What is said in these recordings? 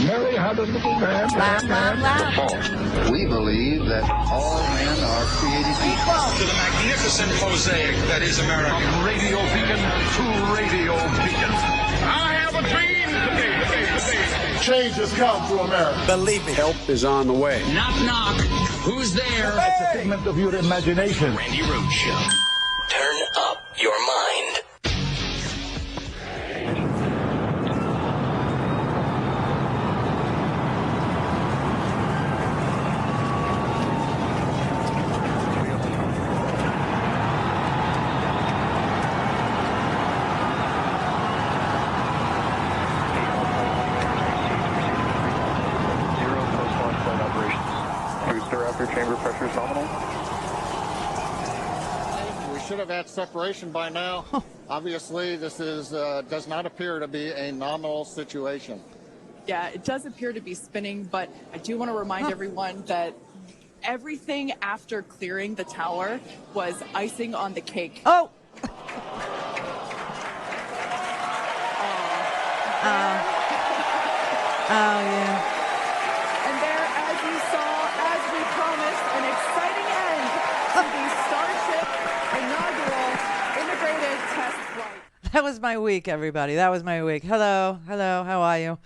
Mary had a little man. We believe that all men are created equal. To the magnificent mosaic that is America. From radio beacon to radio beacon. I have a dream today. Change has come to America. Believe me. Help is on the way. Knock, knock. Who's there? It's a figment of your imagination. Randi Rhodes Show. Turn up your mind. Chamber pressure is nominal. We should have had separation by now. Obviously, this is does not appear to be a nominal situation. Yeah, it does appear to be spinning, but I do want to remind everyone that everything after clearing the tower was icing on the cake. Oh! Oh, yeah. And there, as you saw, as we promised, an exciting end to the Starship inaugural integrated test flight. That was my week, everybody. That was my week. Hello. How are you?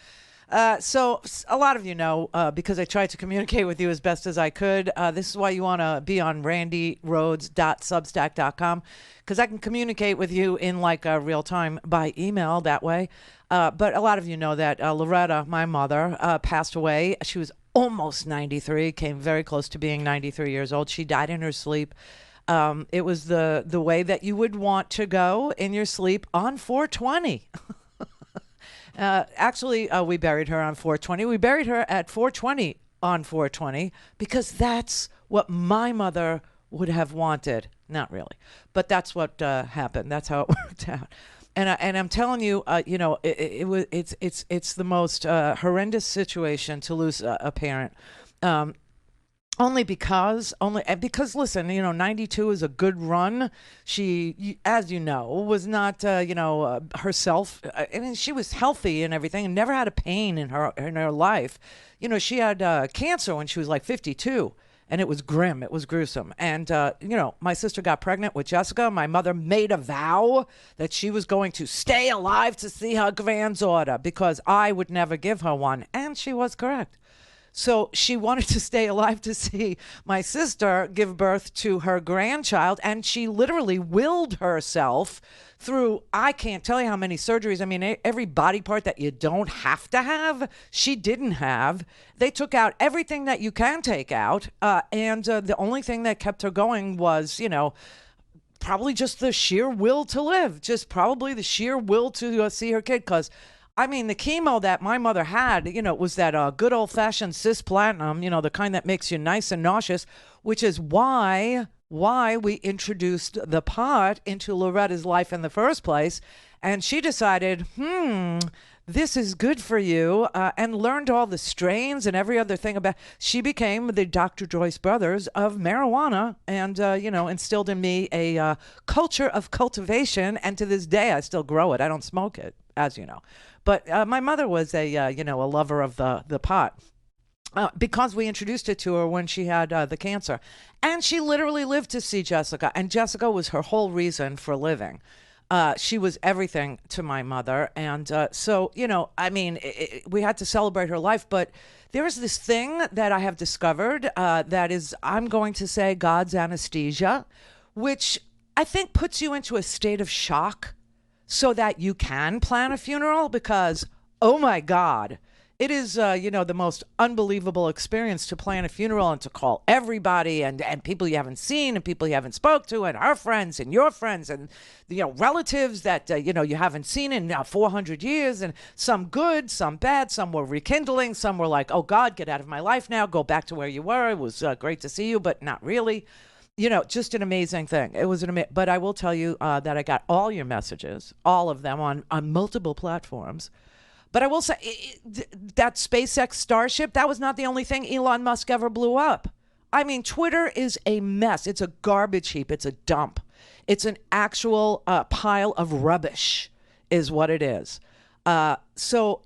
So a lot of you know, because I tried to communicate with you as best as I could, this is why you want to be on randirhodes.substack.com, because I can communicate with you in like real time by email that way. But a lot of you know that Loretta, my mother, passed away. She was almost 93, came very close to being 93 years old. She died in her sleep. It was the way that you would want to go in your sleep on 420. Actually, we buried her on 420. We buried her at 420 on 420 because that's what my mother would have wanted. Not really, but that's what happened. That's how it worked out. And I'm telling you, you know, it's the most horrendous situation to lose a parent. Only because listen, you know, 92 is a good run. She, as you know, was not, herself. I mean, she was healthy and everything and never had a pain in her life. You know, she had cancer when she was like 52 and it was grim. It was gruesome. And, my sister got pregnant with Jessica. My mother made a vow that she was going to stay alive to see her granddaughter because I would never give her one. And she was correct. So she wanted to stay alive to see my sister give birth to her grandchild, and she literally willed herself through, I can't tell you how many surgeries. I mean, every body part that you don't have to have, she didn't have. They took out everything that you can take out, and the only thing that kept her going was, probably just the sheer will to live, just probably the sheer will to see her kid, because I mean, the chemo that my mother had, was that good old-fashioned cisplatinum, the kind that makes you nice and nauseous, which is why we introduced the pot into Loretta's life in the first place. And she decided, this is good for you, and learned all the strains and every other thing about. She became the Dr. Joyce Brothers of marijuana and, instilled in me a culture of cultivation. And to this day, I still grow it. I don't smoke it, as you know. But my mother was a lover of the pot because we introduced it to her when she had the cancer. And she literally lived to see Jessica. And Jessica was her whole reason for living. She was everything to my mother. And so, we had to celebrate her life. But there is this thing that I have discovered that is, I'm going to say, God's anesthesia, which I think puts you into a state of shock so that you can plan a funeral because, oh my God, it is, the most unbelievable experience to plan a funeral and to call everybody and people you haven't seen and people you haven't spoke to and her friends and your friends and, relatives that, you haven't seen in 400 years and some good, some bad, some were rekindling, some were like, oh God, get out of my life now, go back to where you were. It was great to see you, but not really. Just an amazing thing. It was but I will tell you that I got all your messages, all of them on multiple platforms. But I will say that SpaceX Starship, that was not the only thing Elon Musk ever blew up. I mean, Twitter is a mess. It's a garbage heap. It's a dump. It's an actual pile of rubbish is what it is. So,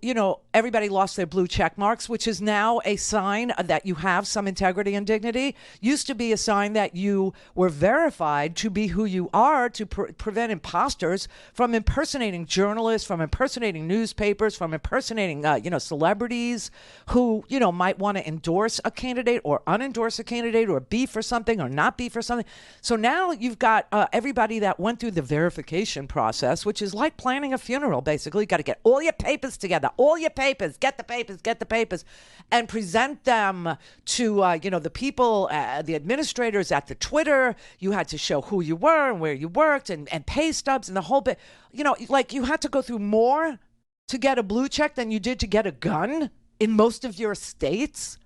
everybody lost their blue check marks, which is now a sign that you have some integrity and dignity. Used to be a sign that you were verified to be who you are, to prevent imposters from impersonating journalists, from impersonating newspapers, from impersonating, celebrities who, might want to endorse a candidate or unendorse a candidate or be for something or not be for something. So now you've got everybody that went through the verification process, which is like planning a funeral, basically. You got to get all your papers together, all your papers, get the papers, and present them to, the people, the administrators at the Twitter. You had to show who you were and where you worked and pay stubs and the whole bit. You had to go through more to get a blue check than you did to get a gun in most of your states.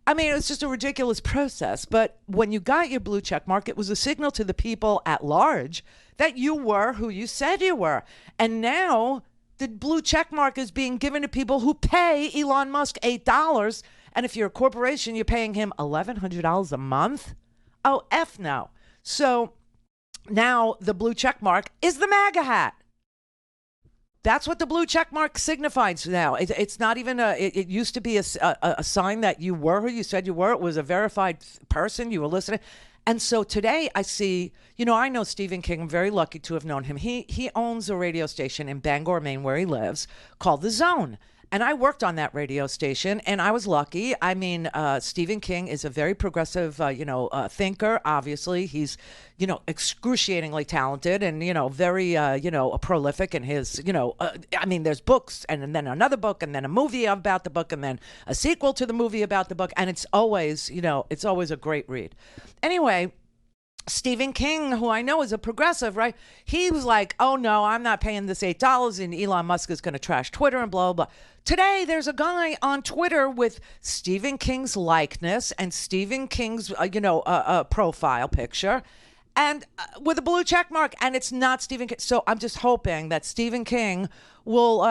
I mean, it's just a ridiculous process. But when you got your blue check mark, it was a signal to the people at large that you were who you said you were. And now the blue check mark is being given to people who pay Elon Musk $8. And if you're a corporation, you're paying him $1,100 a month. Oh, F no. So now the blue check mark is the MAGA hat. That's what the blue check mark signifies now. It's not even it used to be a sign that you were who you said you were. It was a verified person. You were listening. And so today I see, I know Stephen King. I'm very lucky to have known him. He owns a radio station in Bangor, Maine, where he lives, called The Zone. And I worked on that radio station, and I was lucky. I mean, Stephen King is a very progressive, thinker. Obviously, he's, excruciatingly talented and, very, prolific in his, there's books and then another book and then a movie about the book and then a sequel to the movie about the book. And it's always, it's always a great read. Anyway, Stephen King, who I know is a progressive, right? He was like, oh, no, I'm not paying this $8 and Elon Musk is going to trash Twitter and blah, blah, blah. Today, there's a guy on Twitter with Stephen King's likeness and Stephen King's, profile picture and with a blue check mark, and it's not Stephen King. So I'm just hoping that Stephen King will,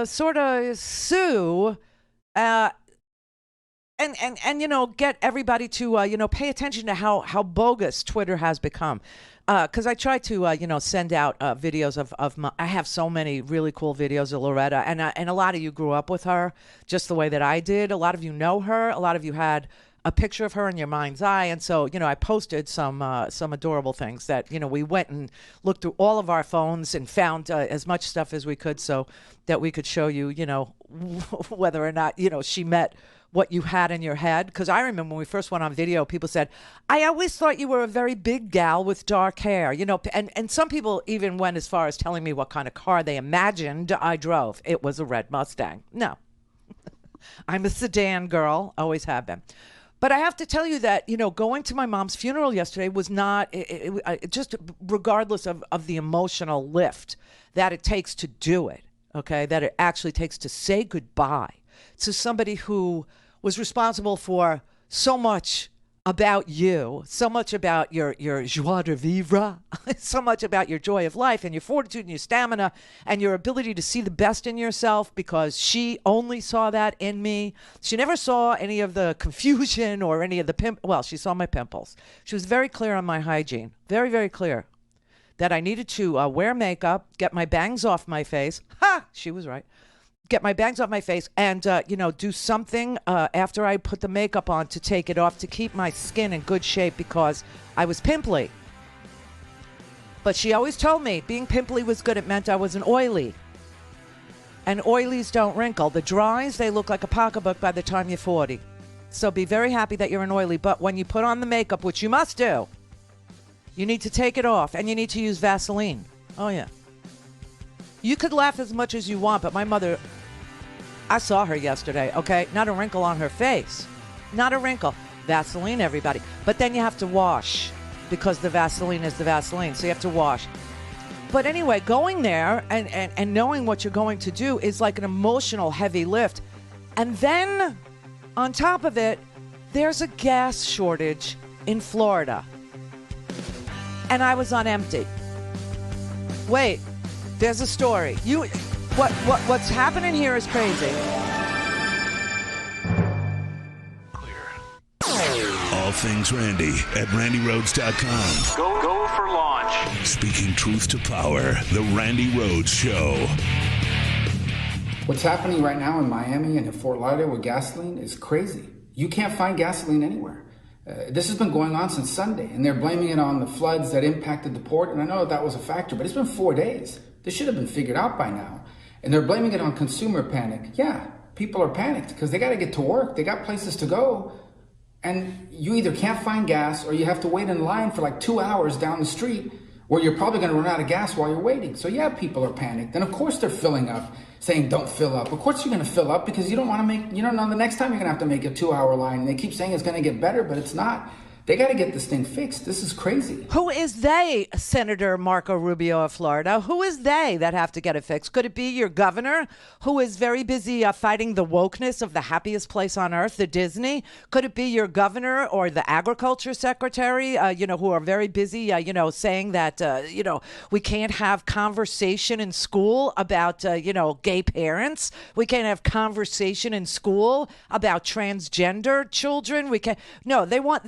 sort of sue and get everybody to, pay attention to how bogus Twitter has become. Because I try to, send out videos of my, I have so many really cool videos of Loretta. And a lot of you grew up with her just the way that I did. A lot of you know her. A lot of you had a picture of her in your mind's eye. And so, I posted some adorable things that, we went and looked through all of our phones and found as much stuff as we could so that we could show you, whether or not, she met what you had in your head. Because I remember when we first went on video, people said, I always thought you were a very big gal with dark hair, and some people even went as far as telling me what kind of car they imagined I drove. It was a red Mustang. No, I'm a sedan girl, always have been. But I have to tell you that, going to my mom's funeral yesterday was not, just regardless of the emotional lift that it takes to do it, okay, that it actually takes to say goodbye to somebody who was responsible for so much about you, so much about your joie de vivre, so much about your joy of life and your fortitude and your stamina and your ability to see the best in yourself, because she only saw that in me. She never saw any of the confusion or any of the well, she saw my pimples. She was very clear on my hygiene, very, very clear, that I needed to wear makeup, get my bangs off my face. Ha! She was right. Get my bangs off my face and, do something after I put the makeup on to take it off to keep my skin in good shape because I was pimply. But she always told me being pimply was good. It meant I was an oily. And oilies don't wrinkle. The dries, they look like a pocketbook by the time you're 40. So be very happy that you're an oily. But when you put on the makeup, which you must do, you need to take it off and you need to use Vaseline. Oh, yeah. You could laugh as much as you want, but my mother, I saw her yesterday, okay? Not a wrinkle on her face. Not a wrinkle. Vaseline, everybody. But then you have to wash because the Vaseline is the Vaseline, so you have to wash. But anyway, going there and knowing what you're going to do is like an emotional heavy lift. And then, on top of it, there's a gas shortage in Florida. And I was on empty. Wait. There's a story. What's happening here is crazy. All things Randi at RandiRhodes.com. Go for launch. Speaking truth to power, the Randi Rhodes Show. What's happening right now in Miami and in Fort Lauderdale with gasoline is crazy. You can't find gasoline anywhere. This has been going on since Sunday, and they're blaming it on the floods that impacted the port. And I know that was a factor, but it's been 4 days. This should have been figured out by now. And they're blaming it on consumer panic. Yeah, people are panicked because they got to get to work. They got places to go. And you either can't find gas or you have to wait in line for like 2 hours down the street where you're probably going to run out of gas while you're waiting. So yeah, people are panicked. And of course they're filling up, saying don't fill up. Of course you're going to fill up because you don't know the next time you're going to have to make a 2-hour line. And they keep saying it's going to get better, but it's not. They got to get this thing fixed. This is crazy. Who is they, Senator Marco Rubio of Florida? Who is they that have to get it fixed? Could it be your governor, who is very busy fighting the wokeness of the happiest place on earth, the Disney? Could it be your governor or the agriculture secretary, who are very busy, saying that, we can't have conversation in school about, gay parents. We can't have conversation in school about transgender children. We can't. No, they want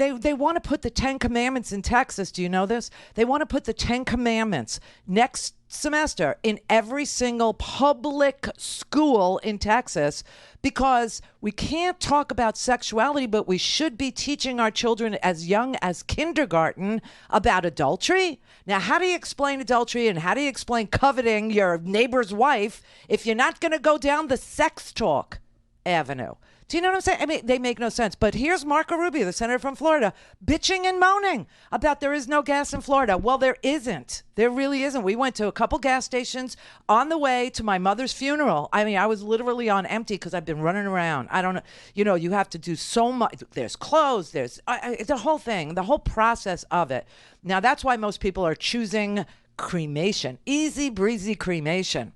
to put the 10 Commandments in Texas. Do you know this? They want to put the 10 Commandments next semester in every single public school in Texas because we can't talk about sexuality, but we should be teaching our children as young as kindergarten about adultery. Now, how do you explain adultery and how do you explain coveting your neighbor's wife if you're not going to go down the sex talk avenue? Do you know what I'm saying? I mean, they make no sense. But here's Marco Rubio, the senator from Florida, bitching and moaning about there is no gas in Florida. Well, there isn't. There really isn't. We went to a couple gas stations on the way to my mother's funeral. I mean, I was literally on empty because I've been running around. I don't know. You have to do so much. There's clothes. There's the whole thing, the whole process of it. Now, that's why most people are choosing cremation, easy breezy cremation.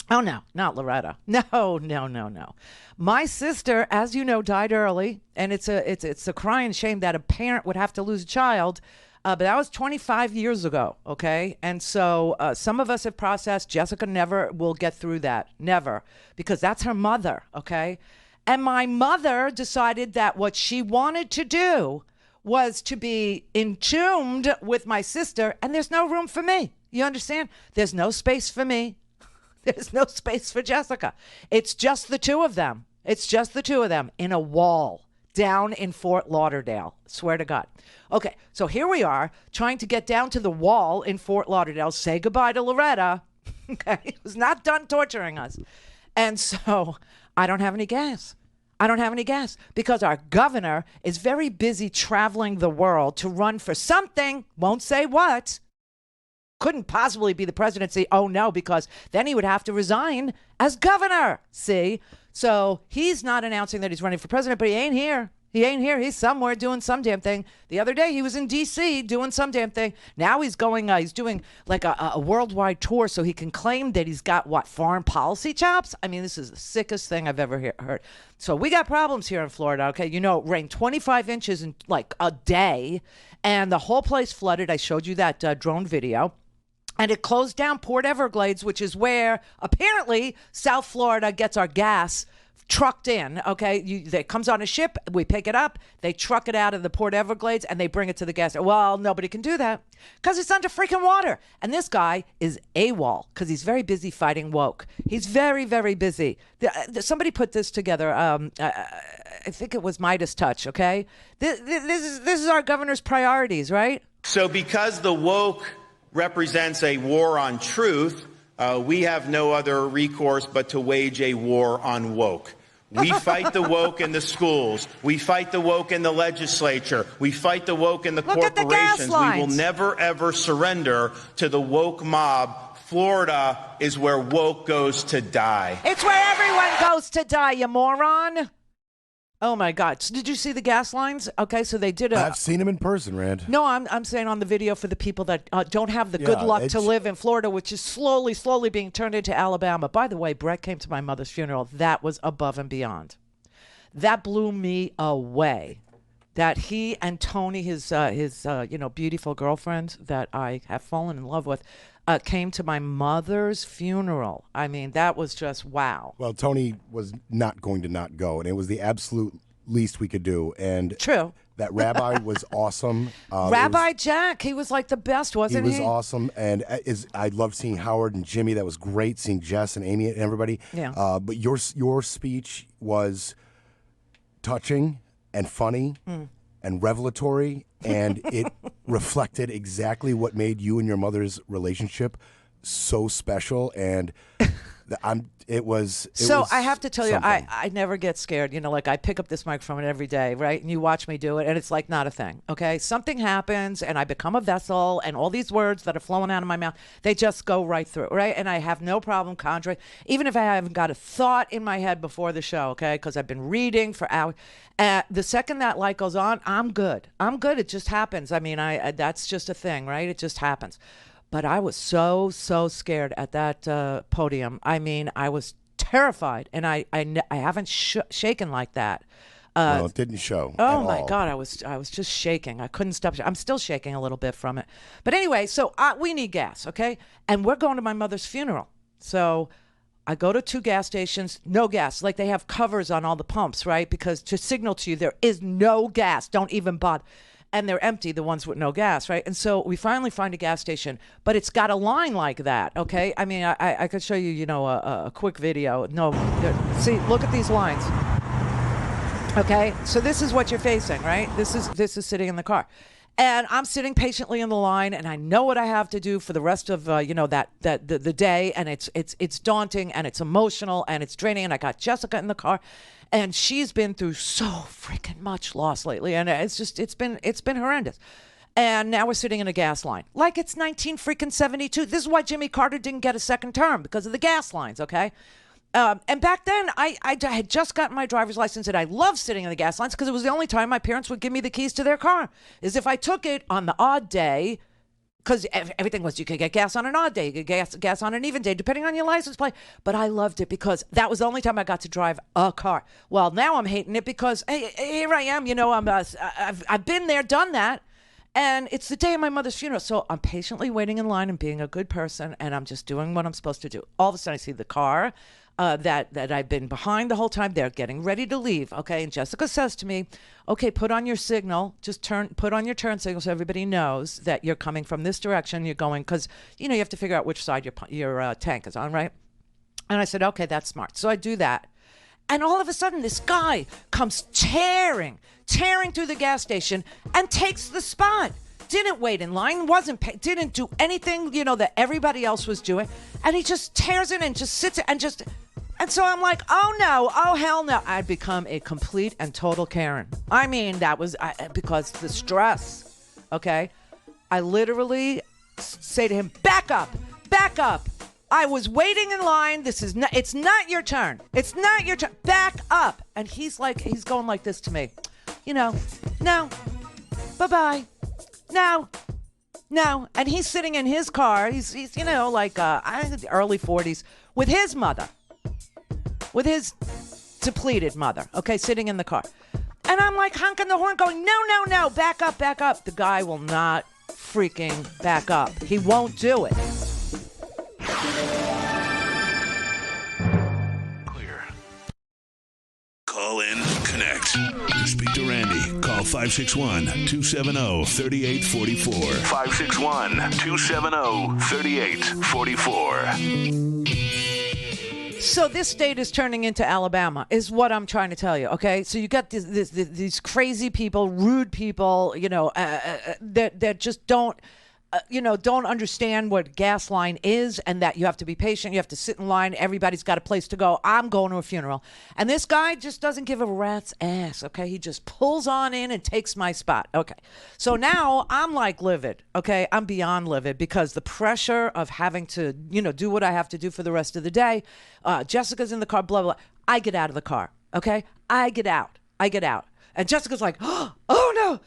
Oh, no, not Loretta. No. My sister, as you know, died early, and it's a crying shame that a parent would have to lose a child. But that was 25 years ago, okay? And so some of us have processed. Jessica never will get through that, never, because that's her mother, okay? And my mother decided that what she wanted to do was to be entombed with my sister, and there's no room for me. You understand? There's no space for me. There's no space for Jessica. It's just the two of them. It's just the two of them in a wall down in Fort Lauderdale. Swear to God. Okay, so here we are trying to get down to the wall in Fort Lauderdale. Say goodbye to Loretta. Okay, who's not done torturing us. And so I don't have any gas. I don't have any gas because our governor is very busy traveling the world to run for something, won't say what. Couldn't possibly be the presidency. Oh, no, because then he would have to resign as governor. See? So he's not announcing that he's running for president, but he ain't here. He ain't here. He's somewhere doing some damn thing. The other day he was in D.C. doing some damn thing. Now he's going, he's doing like a worldwide tour so he can claim that he's got, foreign policy chops? I mean, this is the sickest thing I've ever heard. So we got problems here in Florida, okay? You know, it rained 25 inches in like a day, and the whole place flooded. I showed you that drone video. And it closed down Port Everglades, which is where apparently South Florida gets our gas trucked in, okay? It comes on a ship, we pick it up, they truck it out of the Port Everglades, and they bring it to the gas. Well, nobody can do that because it's under freaking water. And this guy is AWOL because he's very busy fighting woke. He's very, very busy. Somebody put this together. I think it was Midas Touch, okay? This is our governor's priorities, right? So because the woke represents a war on truth, we have no other recourse but to wage a war on woke. We fight the woke in the schools. We fight the woke in the legislature. We fight the woke in the corporations. We will never, ever surrender to the woke mob. Florida is where woke goes to die. It's where everyone goes to die, you moron. Oh, my God. So did you see the gas lines? Okay, so they did I've seen them in person, Rand. No, I'm saying on the video for the people that don't have the good luck to live in Florida, which is slowly being turned into Alabama. By the way, Brett came to my mother's funeral. That was above and beyond. That blew me away. That he and Tony, his beautiful girlfriend that I have fallen in love with, came to my mother's funeral. I mean, that was just wow. Well, Tony was not going to not go, and it was the absolute least we could do. And True. That rabbi was awesome. Rabbi Jack, he was like the best, wasn't he? He was awesome, and I loved seeing Howard and Jimmy. That was great, seeing Jess and Amy and everybody. Yeah. But your speech was touching and funny and revelatory, and it reflected exactly what made you and your mother's relationship so special. And I have to tell you, something. I never get scared. Like I pick up this microphone every day, right? And you watch me do it, and it's like not a thing, okay? Something happens, and I become a vessel, and all these words that are flowing out of my mouth, they just go right through, right? And I have no problem conjuring, even if I haven't got a thought in my head before the show, okay? Because I've been reading for hours. The second that light goes on, I'm good. It just happens. I mean, that's just a thing, right? It just happens. But I was so scared at that podium. I mean, I was terrified, and I haven't shaken like that. Well, it didn't show. Oh my God, I was just shaking. I couldn't stop. I'm still shaking a little bit from it. But anyway, so we need gas, okay? And we're going to my mother's funeral. So I go to 2 gas stations, no gas. Like they have covers on all the pumps, right? Because to signal to you there is no gas. Don't even bother. And they're empty, the ones with no gas, right? And so we finally find a gas station, but it's got a line like that, okay? I mean, I could show you, a quick video. No, see, look at these lines. Okay, so this is what you're facing, right? This is sitting in the car. And I'm sitting patiently in the line, and I know what I have to do for the rest of the day, and it's daunting, and it's emotional, and it's draining. And I got Jessica in the car, and she's been through so freaking much loss lately, and it's been horrendous. And now we're sitting in a gas line, like it's 1972. This is why Jimmy Carter didn't get a second term, because of the gas lines, okay? And back then, I had just gotten my driver's license, and I loved sitting in the gas lines because it was the only time my parents would give me the keys to their car. Is if I took it on the odd day, because everything was you could get gas on an odd day, you could get gas on an even day, depending on your license plate. But I loved it because that was the only time I got to drive a car. Well, now I'm hating it because here I am, I've been there, done that. And it's the day of my mother's funeral. So I'm patiently waiting in line and being a good person, and I'm just doing what I'm supposed to do. All of a sudden, I see the car that I've been behind the whole time. They're getting ready to leave, okay? And Jessica says to me, okay, put on your signal. Just put on your turn signal so everybody knows that you're coming from this direction. You're going, because, you have to figure out which side your tank is on, right? And I said, okay, that's smart. So I do that. And all of a sudden, this guy comes tearing through the gas station and takes the spot. Didn't wait in line, didn't do anything, that everybody else was doing. And he just tears in and just sits and so I'm like, oh no, oh hell no. I'd become a complete and total Karen. I mean, that was because the stress, okay? I literally say to him, back up. I was waiting in line. It's not your turn. It's not your turn. Back up. And he's going like this to me. No, bye-bye. No. And he's sitting in his car. He's I think early 40s with his mother, with his depleted mother, okay, sitting in the car. And I'm like honking the horn going, no, back up. The guy will not freaking back up. He won't do it. Clear. Call in, connect. Speak to Randi. Call 561-270-3844. 561-270-3844. So this state is turning into Alabama, is what I'm trying to tell you, okay? So you got these crazy people, rude people, that just don't understand what gas line is, and that you have to be patient. You have to sit in line. Everybody's got a place to go. I'm going to a funeral. And this guy just doesn't give a rat's ass, okay? He just pulls on in and takes my spot. Okay. So now I'm like livid, okay? I'm beyond livid because the pressure of having to, do what I have to do for the rest of the day. Jessica's in the car, blah, blah, blah. I get out of the car, okay? I get out. And Jessica's like, oh no.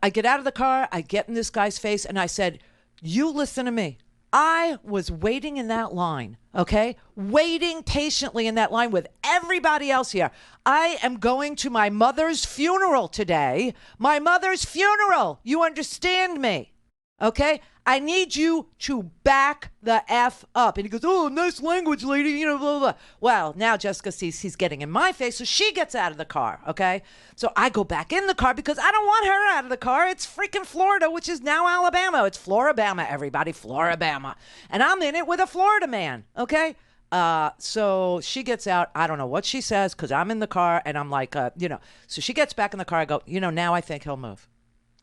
I get out of the car, I get in this guy's face, and I said, you listen to me. I was waiting in that line, okay? Waiting patiently in that line with everybody else here. I am going to my mother's funeral today. My mother's funeral. You understand me, okay? I need you to back the F up. And he goes, oh, nice language, lady, you know, blah, blah, blah. Well, now Jessica sees he's getting in my face, so she gets out of the car, okay? So I go back in the car because I don't want her out of the car. It's freaking Florida, which is now Alabama. It's Floribama, everybody, Floribama. And I'm in it with a Florida man, okay? So she gets out. I don't know what she says because I'm in the car and I'm like, you know. So she gets back in the car. I go, you know, now I think he'll move.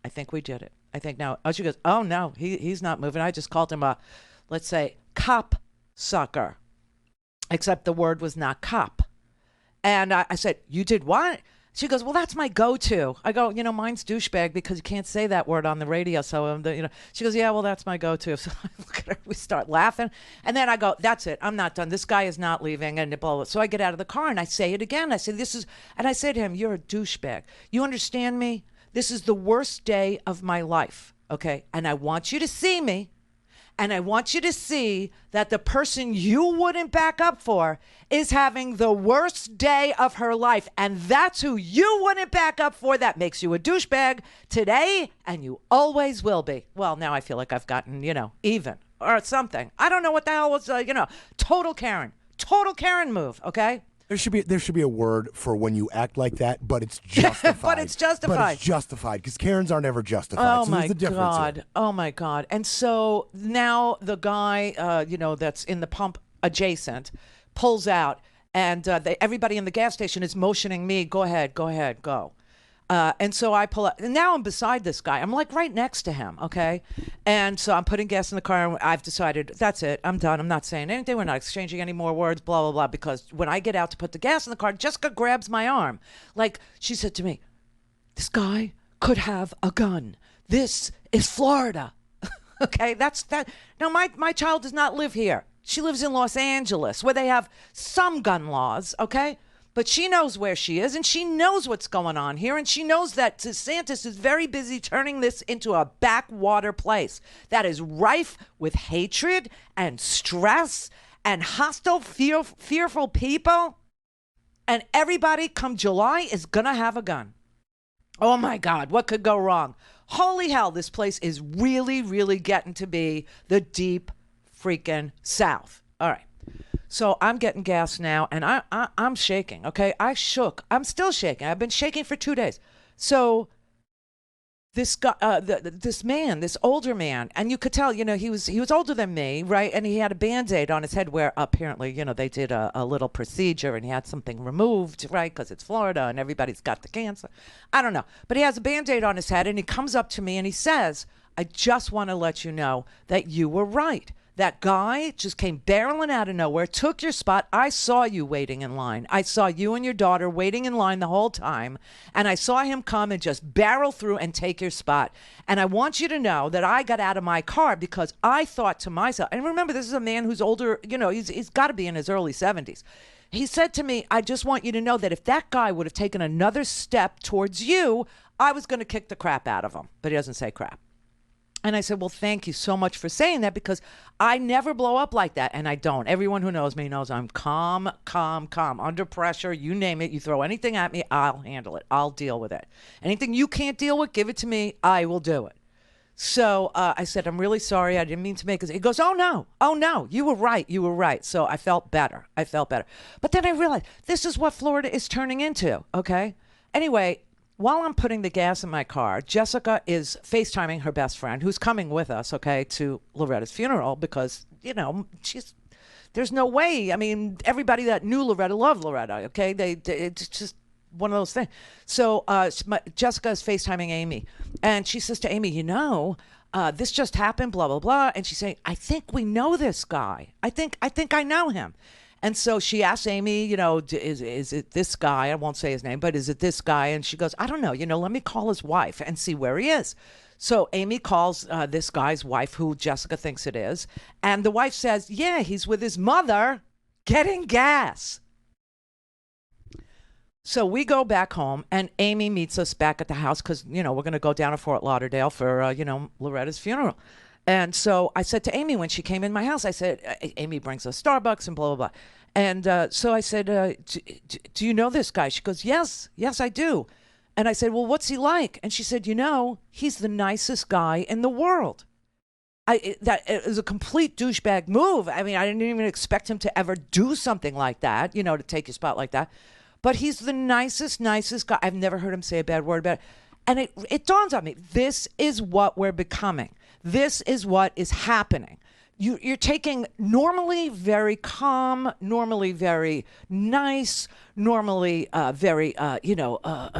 I think we did it. I think now. Oh, she goes, oh, no, he's not moving. I just called him a, let's say, cop sucker, except the word was not cop. And I said, you did what? She goes, well, that's my go-to. I go, you know, mine's douchebag because you can't say that word on the radio. So, you know, she goes, yeah, well, that's my go-to. So I look at her, we start laughing. And then I go, that's it. I'm not done. This guy is not leaving. And blah, blah. So I get out of the car and I say it again. I say, and I say to him, you're a douchebag. You understand me? This is the worst day of my life, okay? And I want you to see me, and I want you to see that the person you wouldn't back up for is having the worst day of her life, and that's who you wouldn't back up for. That makes you a douchebag today, and you always will be. Well, now I feel like I've gotten, you know, even or something. I don't know what the hell was, you know, total Karen move, okay? There should be a word for when you act like that, but it's justified. But it's justified because Karens aren't ever justified. Oh, so my there's a difference God. Here. Oh, my God. And so now the guy, you know, that's in the pump adjacent pulls out, and everybody in the gas station is motioning me, go ahead, go. And so I pull up, and now I'm beside this guy. I'm like right next to him, okay? And so I'm putting gas in the car, and I've decided, that's it. I'm done. I'm not saying anything. We're not exchanging any more words, blah, blah, blah. Because when I get out to put the gas in the car, Jessica grabs my arm. Like, she said to me, this guy could have a gun. This is Florida. Okay, that's that. Now, my child does not live here. She lives in Los Angeles, where they have some gun laws, okay? But she knows where she is, and she knows what's going on here, and she knows that DeSantis is very busy turning this into a backwater place that is rife with hatred and stress and hostile, fearful people. And everybody come July is going to have a gun. Oh, my God, what could go wrong? Holy hell, this place is really, really getting to be the deep freaking South. All right. So I'm getting gas now, and I'm shaking, okay? I shook. I'm still shaking. I've been shaking for 2 days. So this guy, this man, this older man, and you could tell, you know, he was older than me, right? And he had a Band-Aid on his head where apparently, you know, they did a little procedure, and he had something removed, right? Because it's Florida, and everybody's got the cancer. I don't know. But he has a Band-Aid on his head, and he comes up to me, and he says, I just want to let you know that you were right. That guy just came barreling out of nowhere, took your spot. I saw you waiting in line. I saw you and your daughter waiting in line the whole time. And I saw him come and just barrel through and take your spot. And I want you to know that I got out of my car because I thought to myself, and remember, this is a man who's older, you know, he's got to be in his early 70s. He said to me, I just want you to know that if that guy would have taken another step towards you, I was going to kick the crap out of him. But he doesn't say crap. And I said, well, thank you so much for saying that because I never blow up like that. And I don't. Everyone who knows me knows I'm calm, under pressure. You name it. You throw anything at me, I'll handle it. I'll deal with it. Anything you can't deal with, give it to me. I will do it. So I said, I'm really sorry. I didn't mean to make it. He goes, oh, no. You were right. So I felt better. But then I realized this is what Florida is turning into, okay? Anyway, while I'm putting the gas in my car, Jessica is FaceTiming her best friend, who's coming with us, okay, to Loretta's funeral because, you know, there's no way. I mean, everybody that knew Loretta loved Loretta, okay? It's just one of those things. So Jessica is FaceTiming Amy, and she says to Amy, you know, this just happened, blah, blah, blah. And she's saying, I think we know this guy. I think I know him. And so she asks Amy, you know, is it this guy? I won't say his name, but is it this guy? And she goes, I don't know. You know, let me call his wife and see where he is. So Amy calls this guy's wife, who Jessica thinks it is. And the wife says, yeah, he's with his mother getting gas. So we go back home, and Amy meets us back at the house because, you know, we're going to go down to Fort Lauderdale for, you know, Loretta's funeral. And so I said to Amy when she came in my house, I said, Amy brings us Starbucks and blah, blah, blah. And so I said, do you know this guy? She goes, yes, I do. And I said, well, what's he like? And she said, you know, he's the nicest guy in the world. That it was a complete douchebag move. I mean, I didn't even expect him to ever do something like that, to take your spot like that. But he's the nicest guy. I've never heard him say a bad word about it. And it dawns on me, this is what we're becoming. This is what is happening. You're taking normally very calm, normally very nice, normally very,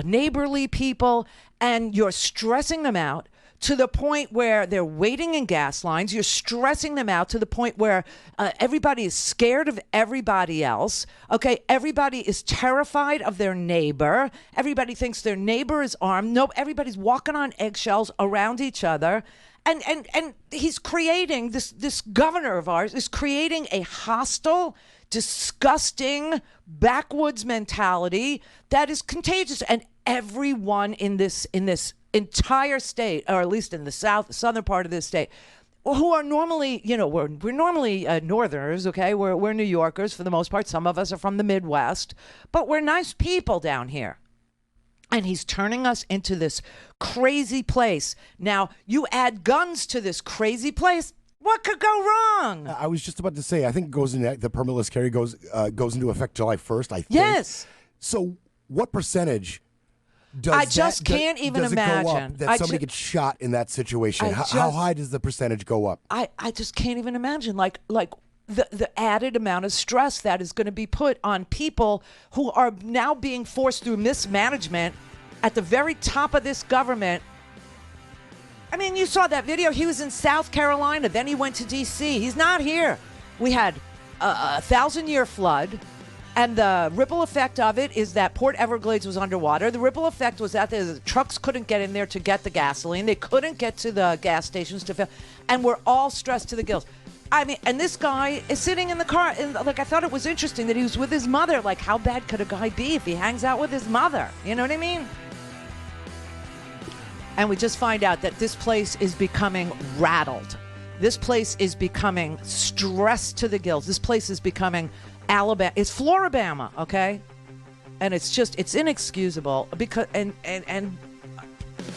neighborly people, and you're stressing them out to the point where they're waiting in gas lines. You're stressing them out to the point where everybody is scared of everybody else. Okay, everybody is terrified of their neighbor. Everybody thinks their neighbor is armed. No, everybody's walking on eggshells around each other. And he's creating, this governor of ours is creating a hostile, disgusting, backwoods mentality that is contagious. And everyone in this entire state, or at least in the southern part of this state, who are normally, we're normally Northerners, okay? We're New Yorkers for the most part. Some of us are from the Midwest, but we're nice people down here. And he's turning us into this crazy place. Now, you add guns to this crazy place, what could go wrong? I was just about to say, I think the permitless carry goes into effect July 1st, I think. Yes. So what percentage does I just can't even imagine that somebody gets shot in that situation? How high does the percentage go up? I just can't even imagine. Like the added amount of stress that is going to be put on people who are now being forced through mismanagement at the very top of this government. I mean, you saw that video. He was in South Carolina. Then he went to D.C. He's not here. We had a 1,000-year flood. And the ripple effect of it is that Port Everglades was underwater. The ripple effect was that the trucks couldn't get in there to get the gasoline. They couldn't get to the gas stations to fill. And we're all stressed to the gills. I mean, and this guy is sitting in the car. And, I thought it was interesting that he was with his mother. Like, how bad could a guy be if he hangs out with his mother? You know what I mean? And we just find out that this place is becoming rattled. This place is becoming stressed to the gills. This place is becoming Alabama. It's Floribama, okay? And it's inexcusable because and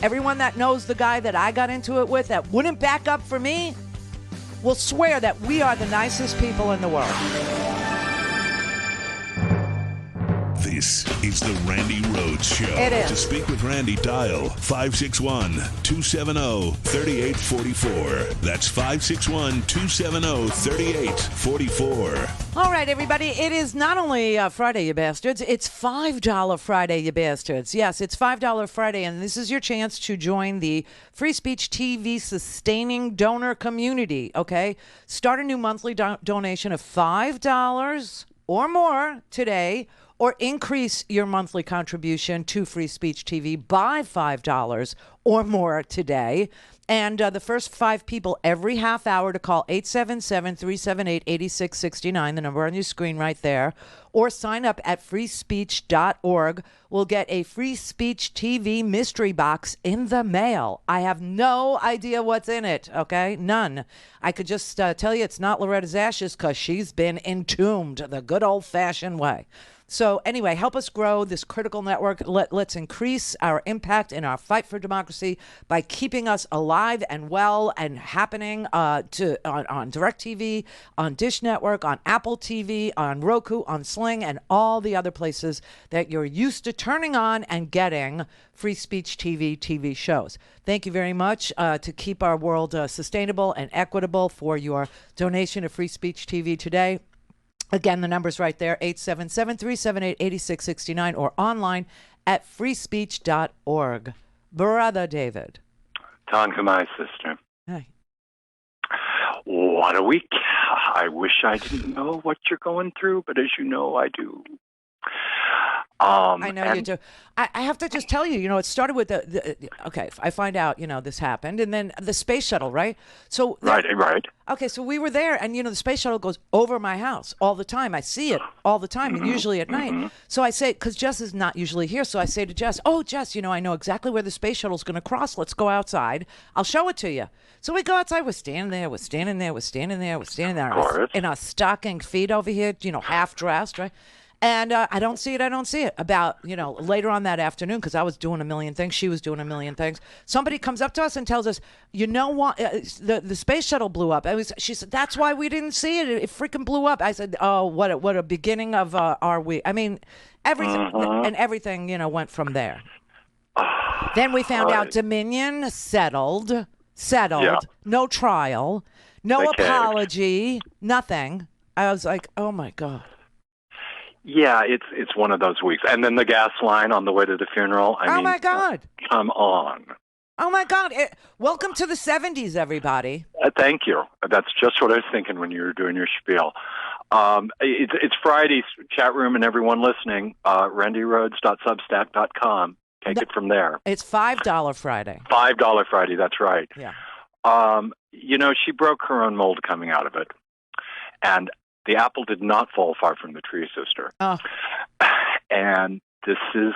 everyone that knows the guy that I got into it with that wouldn't back up for me will swear that we are the nicest people in the world. This is the Randi Rhodes Show. It is. To speak with Randi, dial 561-270-3844. That's 561-270-3844. All right, everybody. It is not only Friday, you bastards. It's $5 Friday, you bastards. Yes, it's $5 Friday, and this is your chance to join the Free Speech TV sustaining donor community, okay? Start a new monthly donation of $5 or more today, or increase your monthly contribution to Free Speech TV by $5 or more today. And the first 5 people every half hour to call 877-378-8669, the number on your screen right there, or sign up at freespeech.org will get a Free Speech TV mystery box in the mail. I have no idea what's in it, okay? None. I could just tell you it's not Loretta's ashes because she's been entombed the good old-fashioned way. So anyway, help us grow this critical network. Let's increase our impact in our fight for democracy by keeping us alive and well and happening on DirecTV, on Dish Network, on Apple TV, on Roku, on Sling, and all the other places that you're used to turning on and getting Free Speech TV shows. Thank you very much to keep our world sustainable and equitable for your donation to Free Speech TV today. Again, the number's right there, 877-378-8669, or online at freespeech.org. Brother David. Tonka, my sister. Hi. What a week. I wish I didn't know what you're going through, but as you know, I do. I know you do. I have to just tell you, it started with okay, I find out, this happened, and then the space shuttle, right? So Right. Okay, so we were there, and, the space shuttle goes over my house all the time. I see it all the time, and usually at night. So I say, because Jess is not usually here, so I say to Jess, oh, Jess, I know exactly where the space shuttle's going to cross. Let's go outside. I'll show it to you. So we go outside. We're standing there. In our stocking feet over here, half dressed, right? And I don't see it. About, later on that afternoon, because I was doing a million things, she was doing a million things. Somebody comes up to us and tells us, you know what, the space shuttle blew up. She said, that's why we didn't see it. It freaking blew up. I said, oh, what a beginning of our week. I mean, everything, and everything, went from there. Then we found out Dominion settled, no trial, no apology, nothing. I was like, oh my God. Yeah, it's one of those weeks. And then the gas line on the way to the funeral. I mean, my God. Come on. Oh my God. Welcome to the 70s, everybody. Thank you. That's just what I was thinking when you were doing your spiel. It's Friday's chat room, and everyone listening, randyrhodes.substack.com. Take it from there. It's $5 Friday. $5 Friday, that's right. Yeah. She broke her own mold coming out of it. And the apple did not fall far from the tree, sister. Oh. And this is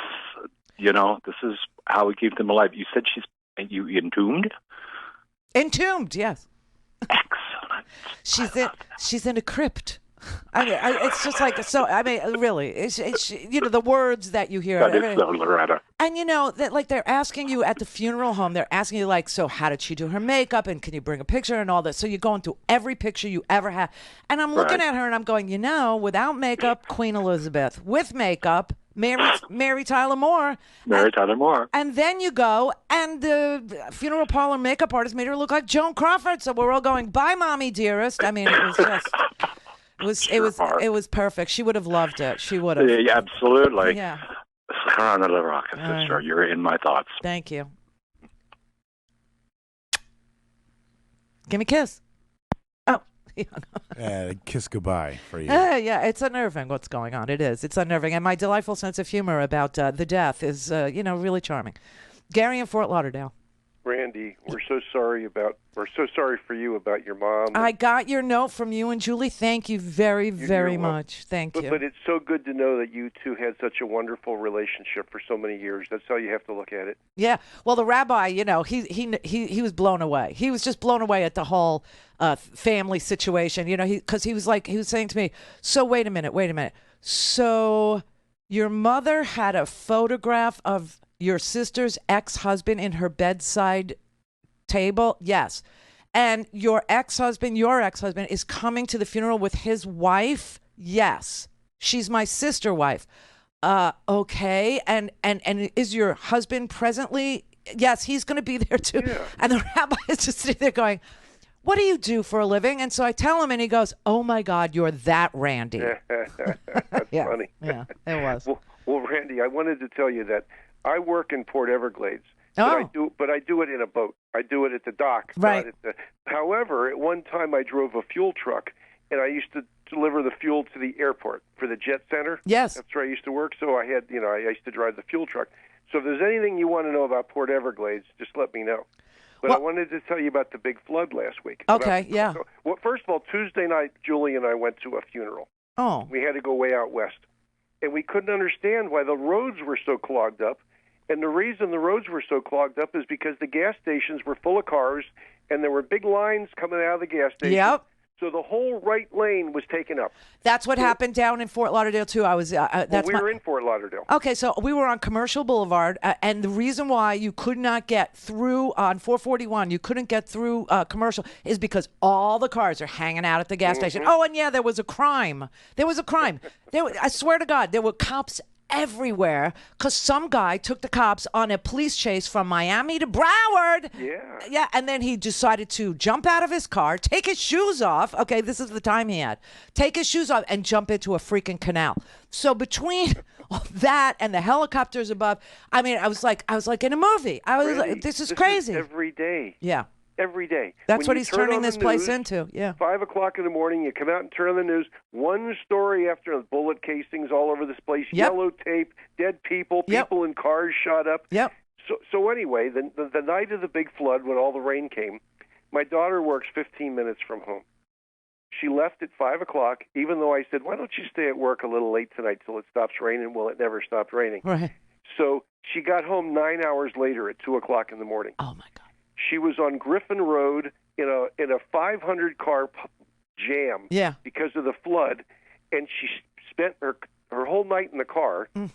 how we keep them alive. You said you entombed? Entombed, yes. Excellent. She's in a crypt. I mean, it's just like, so, I mean, really, it's the words that you hear. That is so, Loretta. And that, like, they're asking you at the funeral home, they're asking you, like, so how did she do her makeup, and can you bring a picture and all this? So you're going through every picture you ever had. And I'm looking at her and I'm going, without makeup, Queen Elizabeth. With makeup, Mary Tyler Moore. Tyler Moore. And then you go, and the funeral parlor makeup artist made her look like Joan Crawford. So we're all going, bye, mommy, dearest. I mean, it was just... It was perfect. She would have loved it. She would have. Yeah, absolutely. Yeah. Crown of the Rocket, sister. You're in my thoughts. Thank you. Give me a kiss. Oh. Kiss goodbye for you. Yeah, it's unnerving what's going on. It is. It's unnerving. And my delightful sense of humor about the death is, really charming. Gary in Fort Lauderdale. Randy, we're so sorry for you about your mom. I got your note from you and Julie. Thank you very, very much. Thank you. But it's so good to know that you two had such a wonderful relationship for so many years. That's how you have to look at it. Yeah. Well, the rabbi, he was blown away. He was just blown away at the whole family situation. Because he was saying to me, so wait a minute. So your mother had a photograph of your sister's ex-husband in her bedside table? Yes. And your ex-husband is coming to the funeral with his wife? Yes. She's my sister wife. Okay. And is your husband presently? Yes, he's going to be there too. Yeah. And the rabbi is just sitting there going, what do you do for a living? And so I tell him, and he goes, oh my God, you're that Randy. That's yeah. funny. Yeah, it was. Well, Randy, I wanted to tell you that I work in Port Everglades, but I do it in a boat. I do it at the dock. Right. However, at one time I drove a fuel truck, and I used to deliver the fuel to the airport for the jet center. Yes. That's where I used to work. So I had, I used to drive the fuel truck. So if there's anything you want to know about Port Everglades, just let me know. But I wanted to tell you about the big flood last week. Okay, yeah. Well, first of all, Tuesday night, Julie and I went to a funeral. Oh. We had to go way out west. And we couldn't understand why the roads were so clogged up. And the reason the roads were so clogged up is because the gas stations were full of cars, and there were big lines coming out of the gas station. Yep. So the whole right lane was taken up. That's what happened down in Fort Lauderdale, too. I was. We were in Fort Lauderdale. Okay, so we were on Commercial Boulevard, and the reason why you could not get through on 441, you couldn't get through Commercial, is because all the cars are hanging out at the gas station. Oh, and yeah, there was a crime. I swear to God, there were cops everywhere because some guy took the cops on a police chase from Miami to Broward. Yeah, and then he decided to jump out of his car, take his shoes off. Okay, this is the time he had. Take his shoes off and jump into a freaking canal. So between that and the helicopters above, I mean, I was like in a movie. I was like, this is crazy. Every day. Yeah. Every day. That's what he's turning this place into. Yeah. 5 o'clock in the morning, you come out and turn on the news. One story after the bullet casings all over this place. Yep. Yellow tape, dead people, people in cars shot up. Yep. So anyway, the night of the big flood, when all the rain came, my daughter works 15 minutes from home. She left at 5 o'clock, even though I said, why don't you stay at work a little late tonight till it stops raining? Well, it never stopped raining. Right. So she got home 9 hours later at 2 o'clock in the morning. Oh, my God. She was on Griffin Road in a 500 car jam because of the flood, and she spent her her whole night in the car, and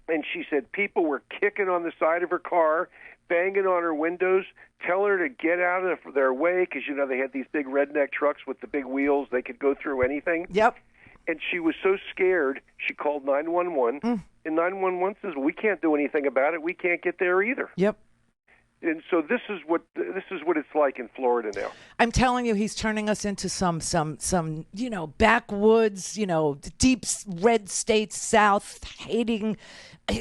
she said people were kicking on the side of her car, banging on her windows, telling her to get out of their way because, you know, they had these big redneck trucks with the big wheels. They could go through anything. Yep. And she was so scared, she called 911, and 911 says, we can't do anything about it. We can't get there either. Yep. And so this is what it's like in Florida now. I'm telling you, he's turning us into some you know, backwoods, you know, deep red states South hating,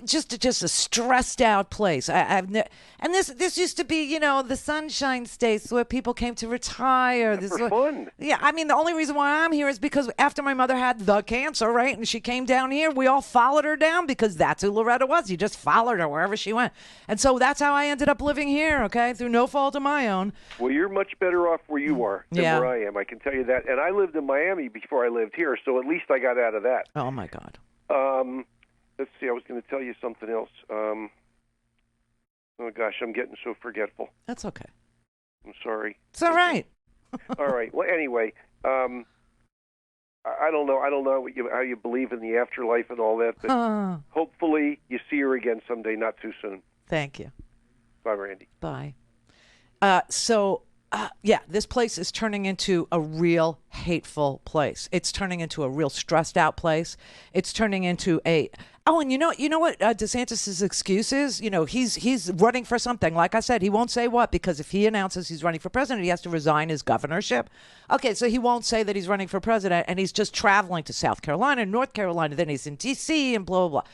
just a stressed out place. And this used to be, you know, the Sunshine States where people came to retire. This for fun. Yeah, I mean, the only reason why I'm here is because after my mother had the cancer, right, and she came down here, we all followed her down because that's who Loretta was. You just followed her wherever she went. And so that's how I ended up living here, okay, through no fault of my own. Well, you're much better off where you are than where I am. I can tell you that. And I lived in Miami before I lived here, so at least I got out of that. Oh, my God. Let's see, I was going to tell you something else. Oh, gosh, I'm getting so forgetful. That's okay. I'm sorry. It's all right. All right. Well, anyway, I don't know. I don't know how you believe in the afterlife and all that, but hopefully you see her again someday, not too soon. Thank you. Bye, Randy. Bye. Yeah, this place is turning into a real hateful place. It's turning into a real stressed out place. It's turning into a... Oh, and you know what DeSantis' excuse is? You know, he's running for something. Like I said, he won't say what, because if he announces he's running for president, he has to resign his governorship. Okay, so he won't say that he's running for president, and he's just traveling to South Carolina, North Carolina, then he's in D.C., and blah, blah, blah.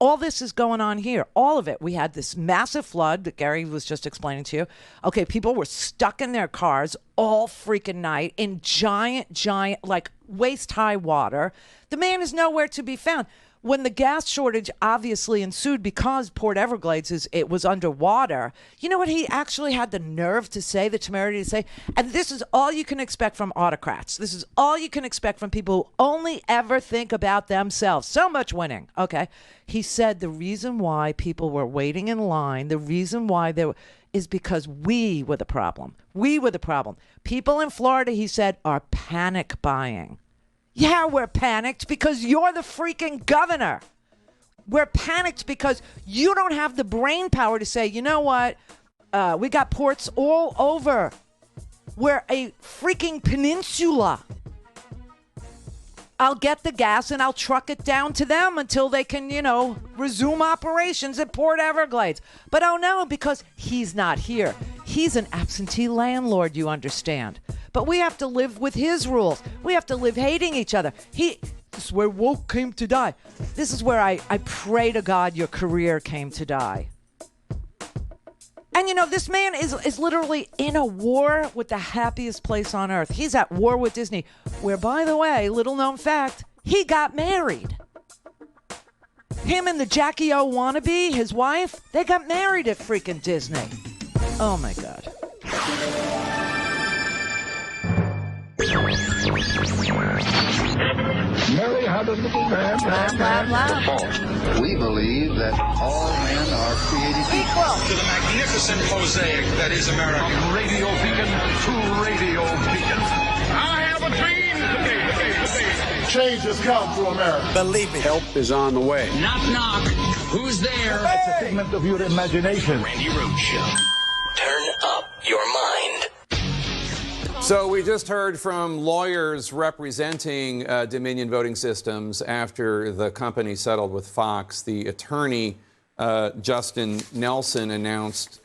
All this is going on here. All of it. We had this massive flood that Gary was just explaining to you. Okay, people were stuck in their cars all freaking night in giant, like waist-high water. The man is nowhere to be found. When the gas shortage obviously ensued because Port Everglades it was underwater, you know what he actually had the nerve to say, the temerity to say? And this is all you can expect from autocrats. This is all you can expect from people who only ever think about themselves. So much winning. Okay. He said the reason why people were waiting in line, the reason why they were, is because we were the problem. We were the problem. People in Florida, he said, are panic buying. Yeah, we're panicked because you're the freaking governor. We're panicked because you don't have the brain power to say, you know what? We got ports all over. We're a freaking peninsula. I'll get the gas and I'll truck it down to them until they can, you know, resume operations at Port Everglades. But oh no, because he's not here. He's an absentee landlord, you understand. But we have to live with his rules. We have to live hating each other. This is where woke came to die. This is where I pray to God your career came to die. And you know, this man is literally in a war with the happiest place on earth. He's at war with Disney, where, by the way, little known fact, he got married. Him and the Jackie O wannabe, his wife, they got married at freaking Disney. Oh my God. Mary had a little man. We believe that all men are created equal to the magnificent mosaic that is America. From radio beacon to radio beacon. I have a dream today. Change has come to America. Believe me. Help is on the way. Knock, knock. Who's there? It's a figment of your imagination. Randi Rhodes Show. Turn up your mind. So we just heard from lawyers representing Dominion Voting Systems after the company settled with Fox. The attorney, Justin Nelson, announced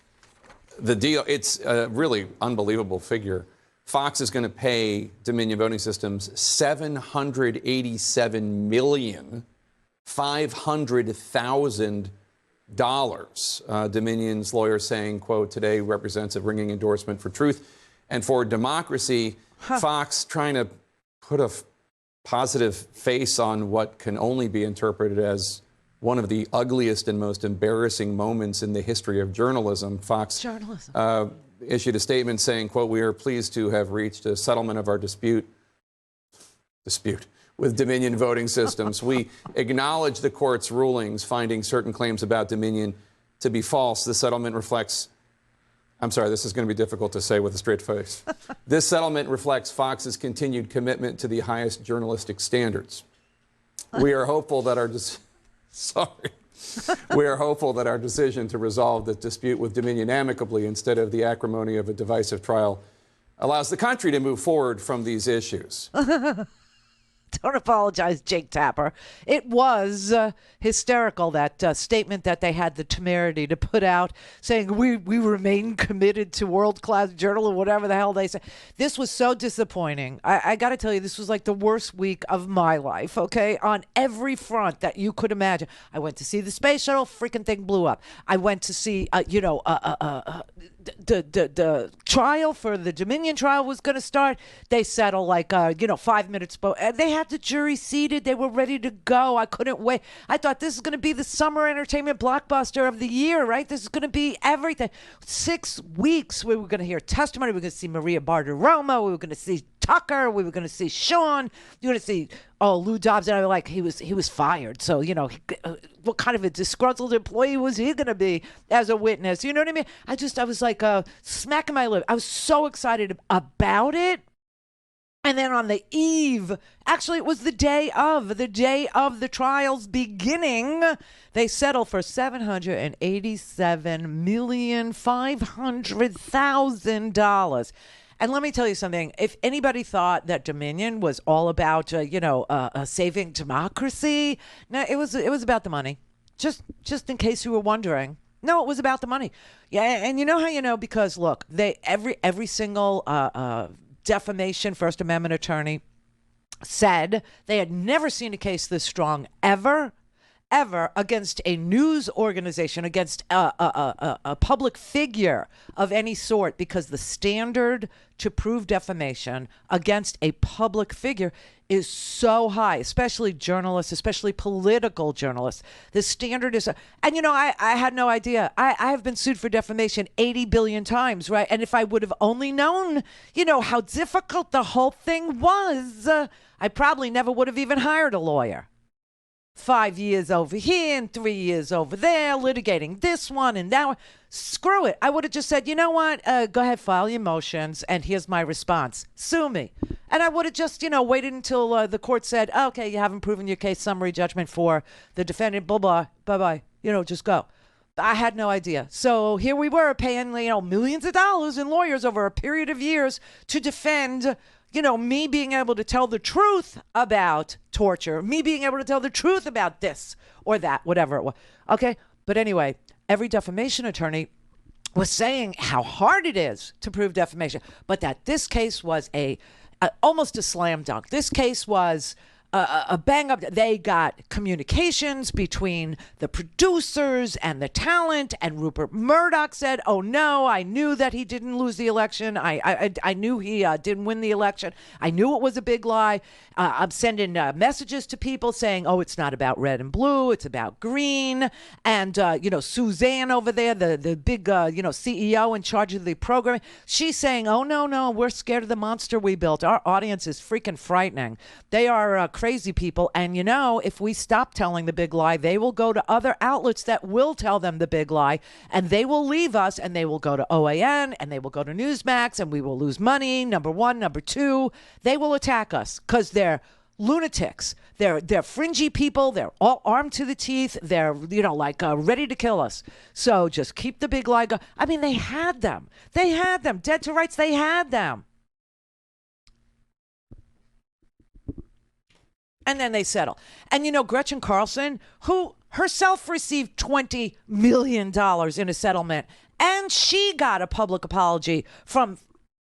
the deal. It's a really unbelievable figure. Fox is going to pay Dominion Voting Systems $787,500,000. Dominion's lawyer saying, quote, today represents a ringing endorsement for truth and for democracy. Fox trying to put a positive face on what can only be interpreted as one of the ugliest and most embarrassing moments in the history of journalism. Fox issued a statement saying, quote, we are pleased to have reached a settlement of our dispute with Dominion Voting Systems. We acknowledge the court's rulings finding certain claims about Dominion to be false. The settlement reflects... I'm sorry, this is going to be difficult to say with a straight face. This settlement reflects Fox's continued commitment to the highest journalistic standards. We are hopeful that we are hopeful that our decision to resolve the dispute with Dominion amicably instead of the acrimony of a divisive trial allows the country to move forward from these issues. Don't apologize, Jake Tapper. It was hysterical, that statement that they had the temerity to put out saying we remain committed to world-class journal or whatever the hell they said. This was so disappointing. I got to tell you, this was like the worst week of my life, okay, on every front that you could imagine. I went to see the space shuttle, freaking thing blew up. I went to see, the trial for the Dominion trial was going to start. They settled 5 minutes. They had the jury seated. They were ready to go. I couldn't wait. I thought this is going to be the summer entertainment blockbuster of the year, right? This is going to be everything. 6 weeks we were going to hear testimony. We were going to see Maria Bartiromo. We were going to see Tucker. We were going to see Sean. You were going to see Lou Dobbs. And I was like, he was fired. So, what kind of a disgruntled employee was he going to be as a witness? You know what I mean? I was like smacking my lip. I was so excited about it. And then on the eve, actually it was the day of the trial's beginning, they settled for $787,500,000. And let me tell you something. If anybody thought that Dominion was all about, saving democracy, no, it was about the money. Just in case you were wondering. No, it was about the money. Yeah, and you know how you know? Because look, every single defamation First Amendment attorney said they had never seen a case this strong ever against a news organization, against a public figure of any sort, because the standard to prove defamation against a public figure is so high, especially journalists, especially political journalists. The standard is, and I had no idea. I have been sued for defamation 80 billion times, right? And if I would have only known, how difficult the whole thing was, I probably never would have even hired a lawyer. 5 years over here and 3 years over there, litigating this one and that one. Screw it. I would have just said, you know what? Go ahead, file your motions, and here's my response. Sue me. And I would have just, waited until the court said, okay, you haven't proven your case, summary judgment for the defendant, blah, blah, bye-bye. Just go. I had no idea. So here we were paying, millions of dollars in lawyers over a period of years to defend me being able to tell the truth about torture, me being able to tell the truth about this or that, whatever it was. Okay. But anyway, every defamation attorney was saying how hard it is to prove defamation, but that this case was almost a slam dunk. This case was a bang up. They got communications between the producers and the talent, and Rupert Murdoch said, oh no, I knew that he didn't lose the election. I knew he didn't win the election. I knew it was a big lie. I'm sending messages to people saying, oh, it's not about red and blue, it's about green. And Suzanne over there, the big CEO in charge of the program, she's saying, oh no, we're scared of the monster we built. Our audience is freaking frightening. They are crazy people, and if we stop telling the big lie, they will go to other outlets that will tell them the big lie, and they will leave us, and they will go to OAN, and they will go to Newsmax, and we will lose money. Number one. Number two, they will attack us because they're lunatics. They're fringy people. They're all armed to the teeth. They're ready to kill us. So just keep the big lie going. I mean, they had them. Dead to rights. They had them. And then they settle. And Gretchen Carlson, who herself received $20 million in a settlement, and she got a public apology from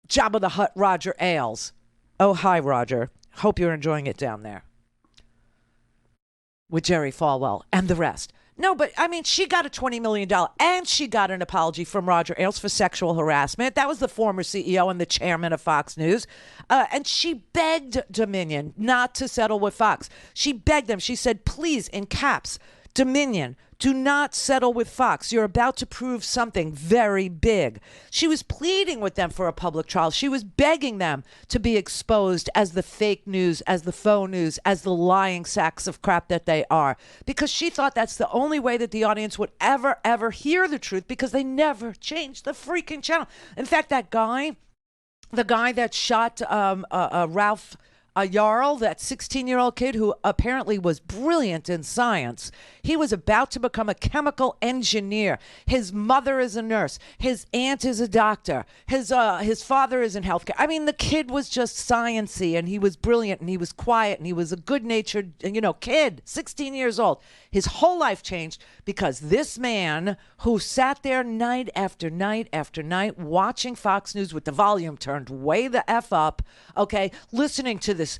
Jabba the Hutt Roger Ailes. Oh, hi, Roger. Hope you're enjoying it down there with Jerry Falwell and the rest. No, but I mean, she got a $20 million and she got an apology from Roger Ailes for sexual harassment. That was the former CEO and the chairman of Fox News. And she begged Dominion not to settle with Fox. She begged them. She said, please, in caps, Dominion, do not settle with Fox. You're about to prove something very big. She was pleading with them for a public trial. She was begging them to be exposed as the fake news, as the faux news, as the lying sacks of crap that they are, because she thought that's the only way that the audience would ever hear the truth, because they never changed the freaking channel. In fact, the guy that shot Ralph Jarl, that 16-year-old kid who apparently was brilliant in science, he was about to become a chemical engineer. His mother is a nurse. His aunt is a doctor. His father is in healthcare. I mean, the kid was just sciencey, and he was brilliant, and he was quiet, and he was a good-natured, kid, 16 years old. His whole life changed because this man who sat there night after night after night watching Fox News with the volume turned way the F up, okay, listening to this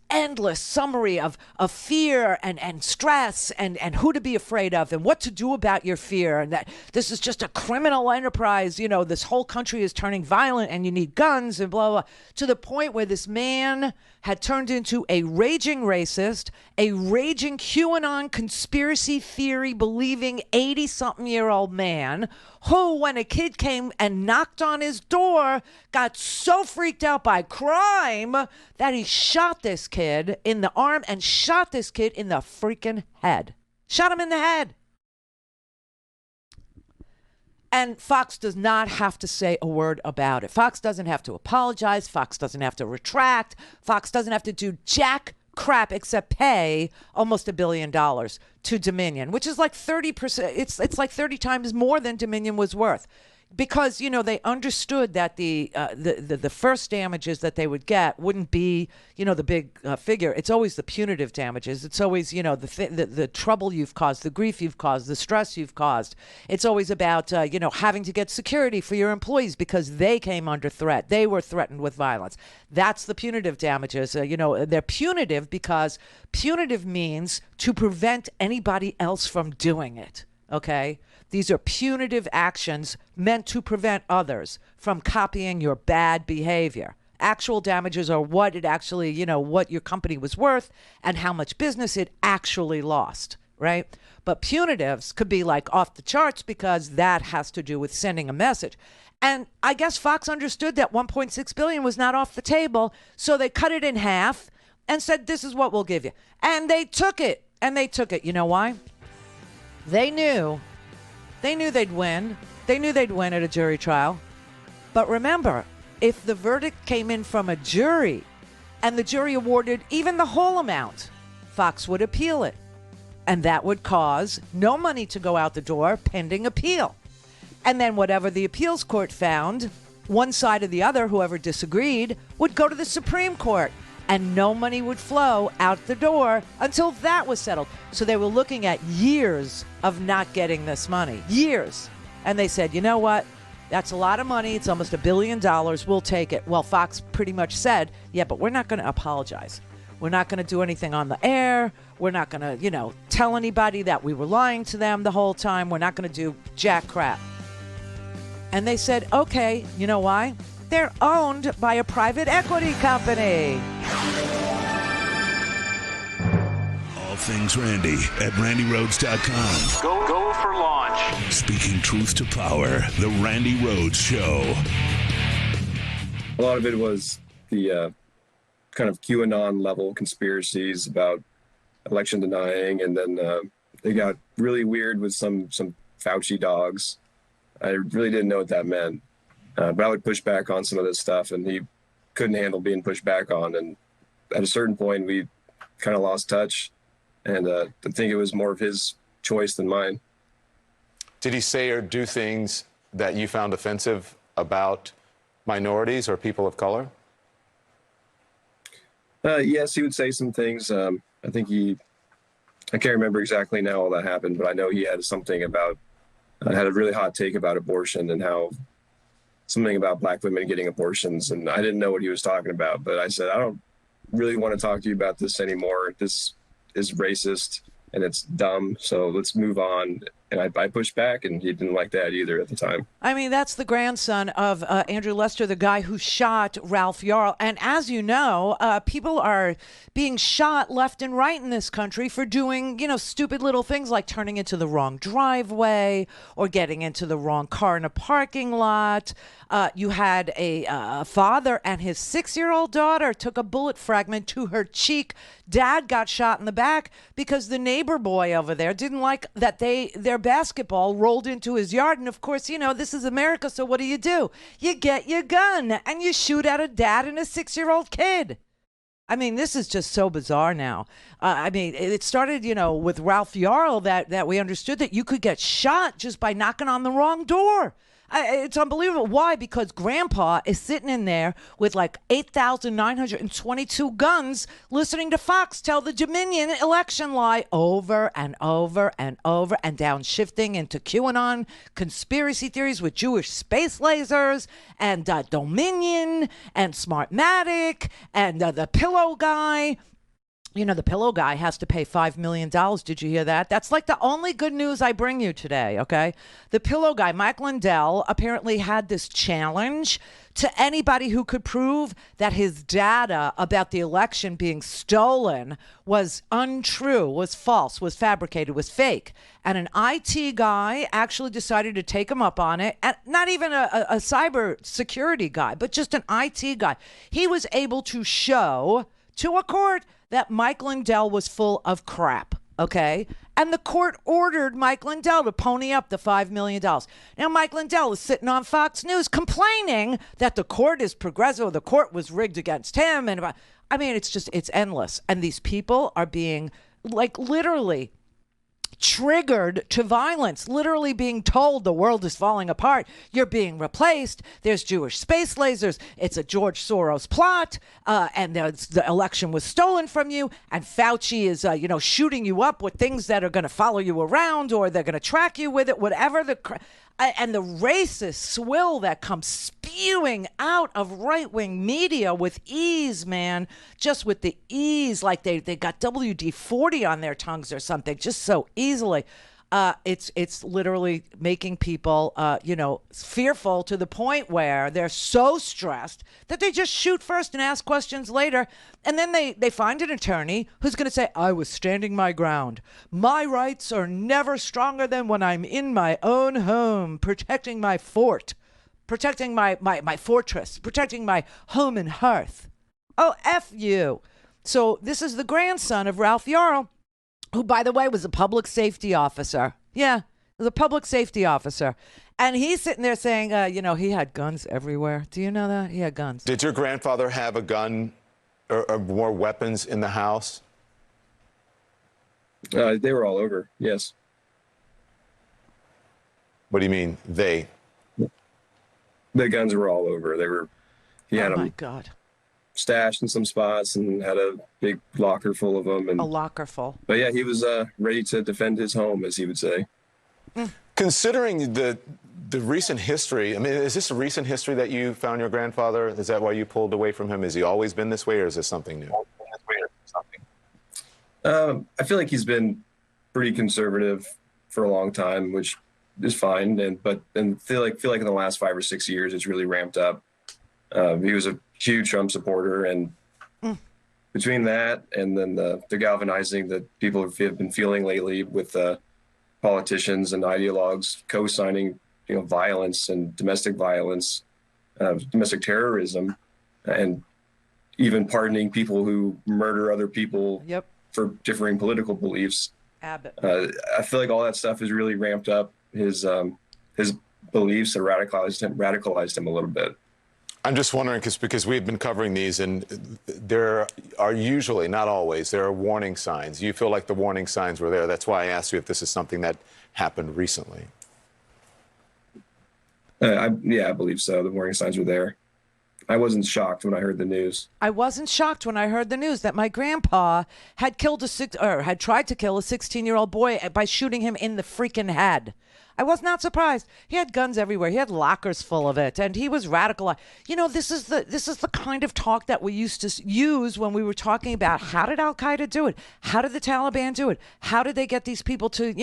endless summary of fear and stress and who to be afraid of and what to do about your fear, and that this is just a criminal enterprise, this whole country is turning violent and you need guns and blah, blah, to the point where this man had turned into a raging racist, a raging QAnon conspiracy theory believing 80-something-year-old man who, when a kid came and knocked on his door, got so freaked out by crime that he shot this kid in the arm and shot this kid in the freaking head. Shot him in the head. And Fox does not have to say a word about it. Fox doesn't have to apologize. Fox doesn't have to retract. Fox doesn't have to do jack crap except pay almost $1 billion to Dominion, which is like 30%. It's like 30 times more than Dominion was worth. Because, they understood that the first damages that they would get wouldn't be, the big figure. It's always the punitive damages. It's always, the trouble you've caused, the grief you've caused, the stress you've caused. It's always about, having to get security for your employees because they came under threat. They were threatened with violence. That's the punitive damages. They're punitive because punitive means to prevent anybody else from doing it. Okay? These are punitive actions meant to prevent others from copying your bad behavior. Actual damages are what it actually, what your company was worth and how much business it actually lost, right? But punitives could be like off the charts because that has to do with sending a message. And I guess Fox understood that $1.6 billion was not off the table, so they cut it in half and said, this is what we'll give you. And they took it. You know why? They knew they'd win. They knew they'd win at a jury trial. But remember, if the verdict came in from a jury and the jury awarded even the whole amount, Fox would appeal it. And that would cause no money to go out the door pending appeal. And then whatever the appeals court found, one side or the other, whoever disagreed, would go to the Supreme Court. And no money would flow out the door until that was settled. So they were looking at years of not getting this money. Years. And they said, you know what? That's a lot of money. It's almost $1 billion. We'll take it. Well, Fox pretty much said, yeah, but we're not going to apologize. We're not going to do anything on the air. We're not going to, tell anybody that we were lying to them the whole time. We're not going to do jack crap. And they said, okay, you know why? They're owned by a private equity company. All things Randy at RandyRhodes.com. Go for launch. Speaking truth to power, the Randi Rhodes Show. A lot of it was the kind of QAnon level conspiracies about election denying, and then they got really weird with some Fauci dogs. I really didn't know what that meant. But I would push back on some of this stuff, and he couldn't handle being pushed back on. And at a certain point, we kind of lost touch, and I think it was more of his choice than mine. Did he say or do things that you found offensive about minorities or people of color? Yes, he would say some things. I can't remember exactly now all that happened, but I know he had something about, had a really hot take about abortion and how something about black women getting abortions, and I didn't know what he was talking about, but I said, I don't really want to talk to you about this anymore. This is racist and it's dumb, so let's move on. And I pushed back, and he didn't like that either at the time. I mean, that's the grandson of Andrew Lester, the guy who shot Ralph Yarl. And as you know, people are being shot left and right in this country for doing, stupid little things like turning into the wrong driveway or getting into the wrong car in a parking lot. You had a father and his 6-year-old daughter took a bullet fragment to her cheek. Dad got shot in the back because the neighbor boy over there didn't like that their basketball rolled into his yard. And of course, this is America, so what do? You get your gun and you shoot at a dad and a 6-year-old kid. I mean, this is just so bizarre now. I mean, it started, with Ralph Yarl that we understood that you could get shot just by knocking on the wrong door. It's unbelievable. Why? Because Grandpa is sitting in there with like 8,922 guns listening to Fox tell the Dominion election lie over and over and over and downshifting into QAnon conspiracy theories with Jewish space lasers and Dominion and Smartmatic and the pillow guy. The pillow guy has to pay $5 million. Did you hear that? That's like the only good news I bring you today, okay? The pillow guy, Mike Lindell, apparently had this challenge to anybody who could prove that his data about the election being stolen was untrue, was false, was fabricated, was fake. And an IT guy actually decided to take him up on it. And not even a cyber security guy, but just an IT guy. He was able to show to a court that Mike Lindell was full of crap, okay? And the court ordered Mike Lindell to pony up the $5 million. Now, Mike Lindell is sitting on Fox News complaining that the court is progressive, the court was rigged against him. And I mean, it's endless. And these people are being, like, literally triggered to violence, literally being told the world is falling apart. You're being replaced. There's Jewish space lasers. It's a George Soros plot. And the election was stolen from you. And Fauci is, shooting you up with things that are going to follow you around or they're going to track you with it, whatever and the racist swill that comes spewing out of right-wing media with ease, man, just with the ease, like they got WD-40 on their tongues or something, just so easily. It's literally making people, fearful to the point where they're so stressed that they just shoot first and ask questions later. And then they find an attorney who's going to say, I was standing my ground. My rights are never stronger than when I'm in my own home, protecting my fort, protecting my fortress, protecting my home and hearth. Oh, F you. So this is the grandson of Ralph Yarl, who, by the way, was a public safety officer. Yeah, was a public safety officer. And he's sitting there saying, he had guns everywhere. Do you know that? He had guns. Did your grandfather have a gun or more weapons in the house? They were all over, yes. What do you mean, they? The guns were all over. He had them. Oh, my God. Stashed in some spots and had a big locker full of them. A locker full. But yeah, he was ready to defend his home, as he would say. Considering the recent history, I mean, is this a recent history that you found your grandfather? Is that why you pulled away from him? Has he always been this way, or is this something new? I feel like he's been pretty conservative for a long time, which is fine. But feel like in the last 5 or 6 years, it's really ramped up. He was a huge Trump supporter, and between that and then the galvanizing that people have been feeling lately with politicians and ideologues co-signing, violence and domestic violence, domestic terrorism, and even pardoning people who murder other people for differing political beliefs. Abbott. I feel like all that stuff has really ramped up his beliefs and radicalized him a little bit. I'm just wondering, because we've been covering these, and there are usually, not always, there are warning signs. You feel like the warning signs were there. That's why I asked you if this is something that happened recently. I believe so. The warning signs were there. I wasn't shocked when I heard the news. I wasn't shocked when I heard the news that my grandpa had had tried to kill a 16-year-old boy by shooting him in the freaking head. I was not surprised. He had guns everywhere. He had lockers full of it, and he was radicalized. This is the kind of talk that we used to use when we were talking about how did Al Qaeda do it? How did the Taliban do it? How did they get these people to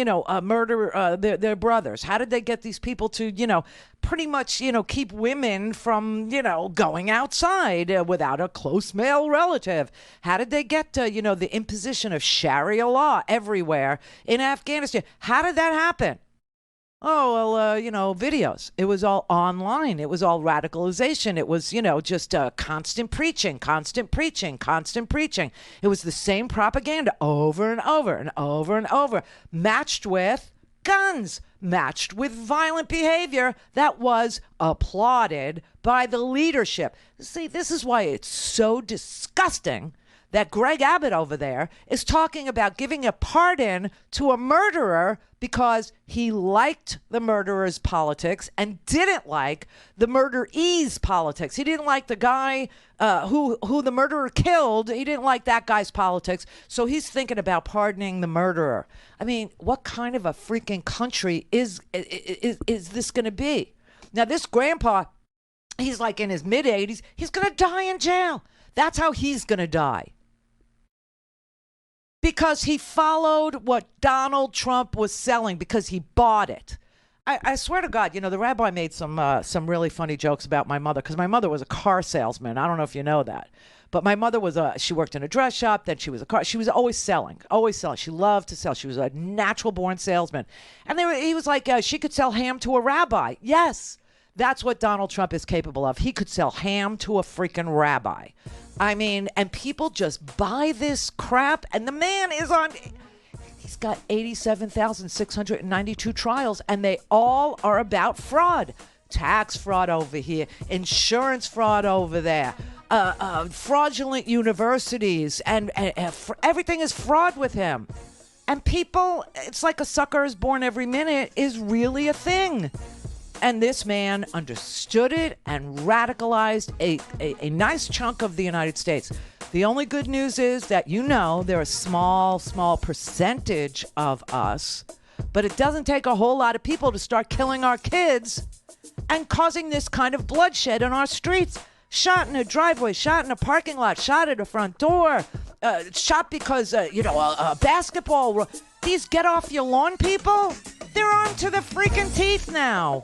murder their brothers? How did they get these people to pretty much keep women from going outside without a close male relative? How did they get the imposition of Sharia law everywhere in Afghanistan? How did that happen? Oh, well, videos. It was all online. It was all radicalization. It was, just constant preaching. It was the same propaganda over and over and over and over, matched with guns, matched with violent behavior that was applauded by the leadership. See, this is why it's so disgusting that Greg Abbott over there is talking about giving a pardon to a murderer because he liked the murderer's politics and didn't like the murderee's politics. He didn't like the guy who the murderer killed. He didn't like that guy's politics. So he's thinking about pardoning the murderer. I mean, what kind of a freaking country is this going to be? Now, this grandpa, he's like in his mid-80s. He's going to die in jail. That's how he's going to die. Because he followed what Donald Trump was selling, because he bought it. I swear to God, the rabbi made some really funny jokes about my mother, because my mother was a car salesman. I don't know if you know that. But my mother she worked in a dress shop, then she was she was always selling. She loved to sell. She was a natural born salesman. And he was like, she could sell ham to a rabbi. Yes, that's what Donald Trump is capable of. He could sell ham to a freaking rabbi. I mean, and people just buy this crap, and the man he's got 87,692 trials, and they all are about fraud. Tax fraud over here, insurance fraud over there, fraudulent universities, and everything is fraud with him. And people, it's like a sucker is born every minute is really a thing. And this man understood it and radicalized a nice chunk of the United States. The only good news is that they're a small percentage of us, but it doesn't take a whole lot of people to start killing our kids and causing this kind of bloodshed in our streets. Shot in a driveway, shot in a parking lot, shot at a front door, shot because, a basketball. These get off your lawn people, they're armed to the freaking teeth now.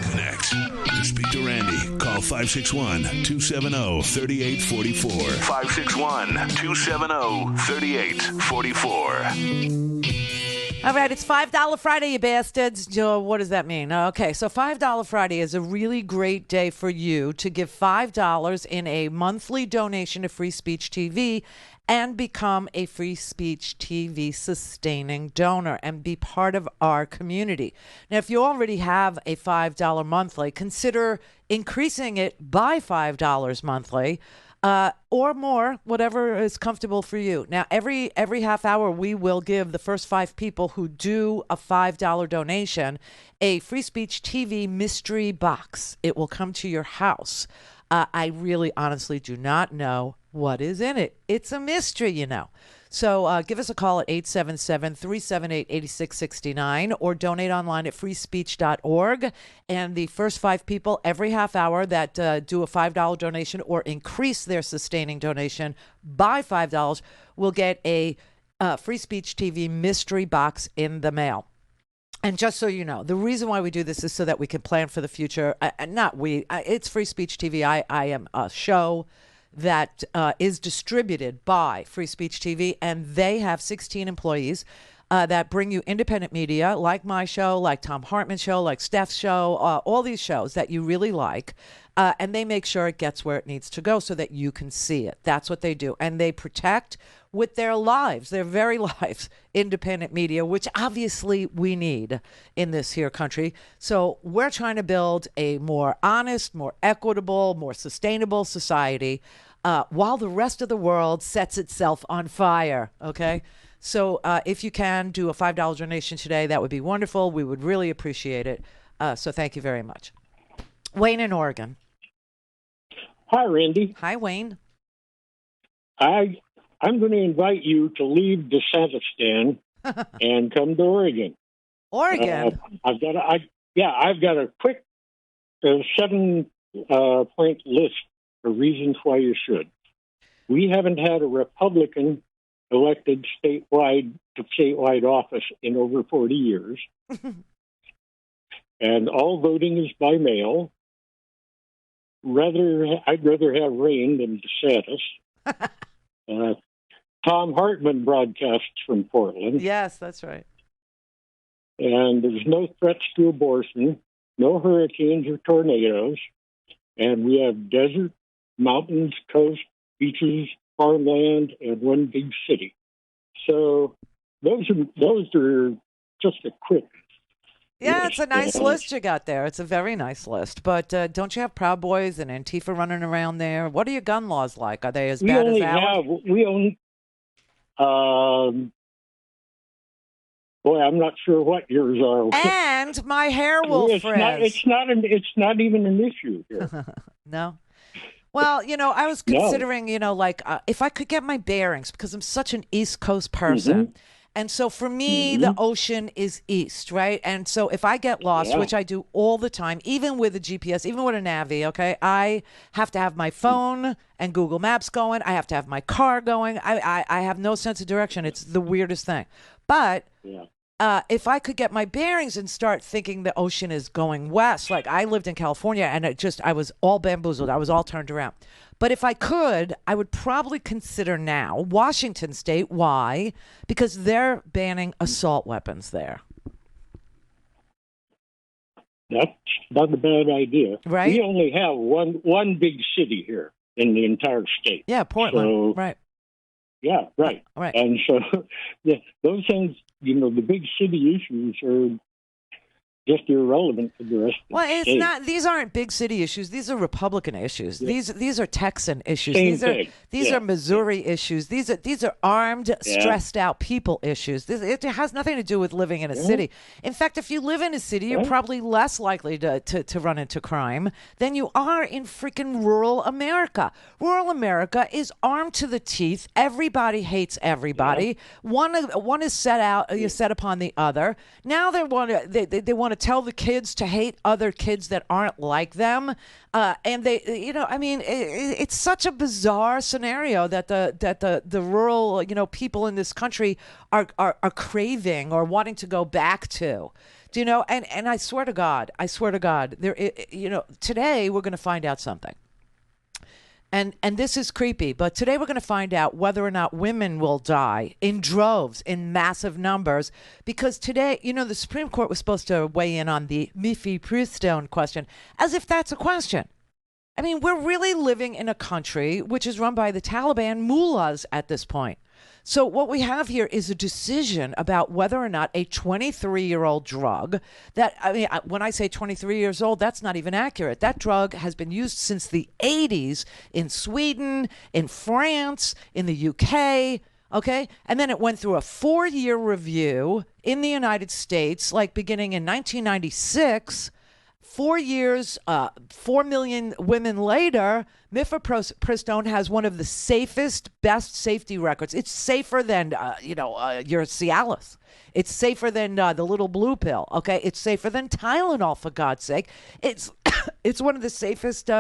Connect. To speak to Randi, call 561-270-3844. 561-270-3844. All right, it's $5 Friday, you bastards. What does that mean? Okay, so $5 Friday is a really great day for you to give $5 in a monthly donation to Free Speech TV and become a Free Speech TV sustaining donor and be part of our community. Now, if you already have a $5 monthly, consider increasing it by $5 monthly. Or more, whatever is comfortable for you. Now, every half hour, we will give the first 5 people who do a $5 donation a Free Speech TV mystery box. It will come to your house. I really, honestly do not know what is in it. It's a mystery, So give us a call at 877-378-8669 or donate online at freespeech.org. And the first 5 people every half hour that do a $5 donation or increase their sustaining donation by $5 will get a Free Speech TV mystery box in the mail. And just so you know, the reason why we do this is so that we can plan for the future. It's Free Speech TV. I am a show that is distributed by Free Speech TV, and they have 16 employees that bring you independent media like my show, like Tom Hartman's show, like Steph's show, all these shows that you really like. And they make sure it gets where it needs to go so that you can see it. That's what they do. And they protect with their lives, their very lives, independent media, which obviously we need in this here country. So we're trying to build a more honest, more equitable, more sustainable society while the rest of the world sets itself on fire, okay? So if you can do a $5 donation today, that would be wonderful. We would really appreciate it. So thank you very much. Wayne in Oregon. Hi, Randi. Hi, Wayne. I'm going to invite you to leave DeSantistan and come to Oregon. Oregon? I've got a quick 7-point list of reasons why you should. We haven't had a Republican elected statewide office in over 40 years. And all voting is by mail. I'd rather have rain than DeSantis. Tom Hartman broadcasts from Portland. Yes, that's right. And there's no threats to abortion, no hurricanes or tornadoes, and we have desert, mountains, coast, beaches, farmland, and one big city. So those are just a quick Yeah, it's a nice list you got there. It's a very nice list. But don't you have Proud Boys and Antifa running around there? What are your gun laws like? Are they as bad as ours? We only boy, I'm not sure what yours are. And my hair will frizz. It's not even an issue here. No. Well, I was considering, if I could get my bearings, because I'm such an East Coast person. Mm-hmm. And so for me, the ocean is east, right? And so if I get lost, which I do all the time, even with a GPS, even with a Navi, okay, I have to have my phone and Google Maps going. I have to have my car going. I have no sense of direction. It's the weirdest thing. But if I could get my bearings and start thinking the ocean is going west, like I lived in California and I was all bamboozled. I was all turned around. But if I could, I would probably consider now Washington State. Why? Because they're banning assault weapons there. That's not a bad idea. Right? We only have one big city here in the entire state. Yeah, Portland. So, right. Yeah, right. Right. And so those things, the big city issues are just irrelevant to the rest of well, the it's state. not. These aren't big city issues. These are Republican issues. Yeah. These are Texan issues. Same these thing. These Yeah. are Missouri issues. These are armed, stressed out people issues. It has nothing to do with living in a city. In fact, if you live in a city, you're probably less likely to run into crime than you are in freaking rural America. Rural America is armed to the teeth. Everybody hates everybody. One is set upon the other. Now they want to tell the kids to hate other kids that aren't like them, and it's such a bizarre scenario that the rural people in this country are craving or wanting to go back to. Do you know? And I swear to God, there today we're going to find out something. And this is creepy, but today we're going to find out whether or not women will die in droves, in massive numbers, because today, the Supreme Court was supposed to weigh in on the Miffi-Pristone question, as if that's a question. I mean, we're really living in a country which is run by the Taliban mullahs at this point. So what we have here is a decision about whether or not a 23-year-old drug when I say 23 years old, that's not even accurate. That drug has been used since the 80s in Sweden, in France, in the UK, okay? And then it went through a 4-year review in the United States, like beginning in 1996. 4 years, 4 million women later, Mifepristone has one of the safest, best safety records. It's safer than, your Cialis. It's safer than the little blue pill, okay? It's safer than Tylenol, for God's sake. It's one of the safest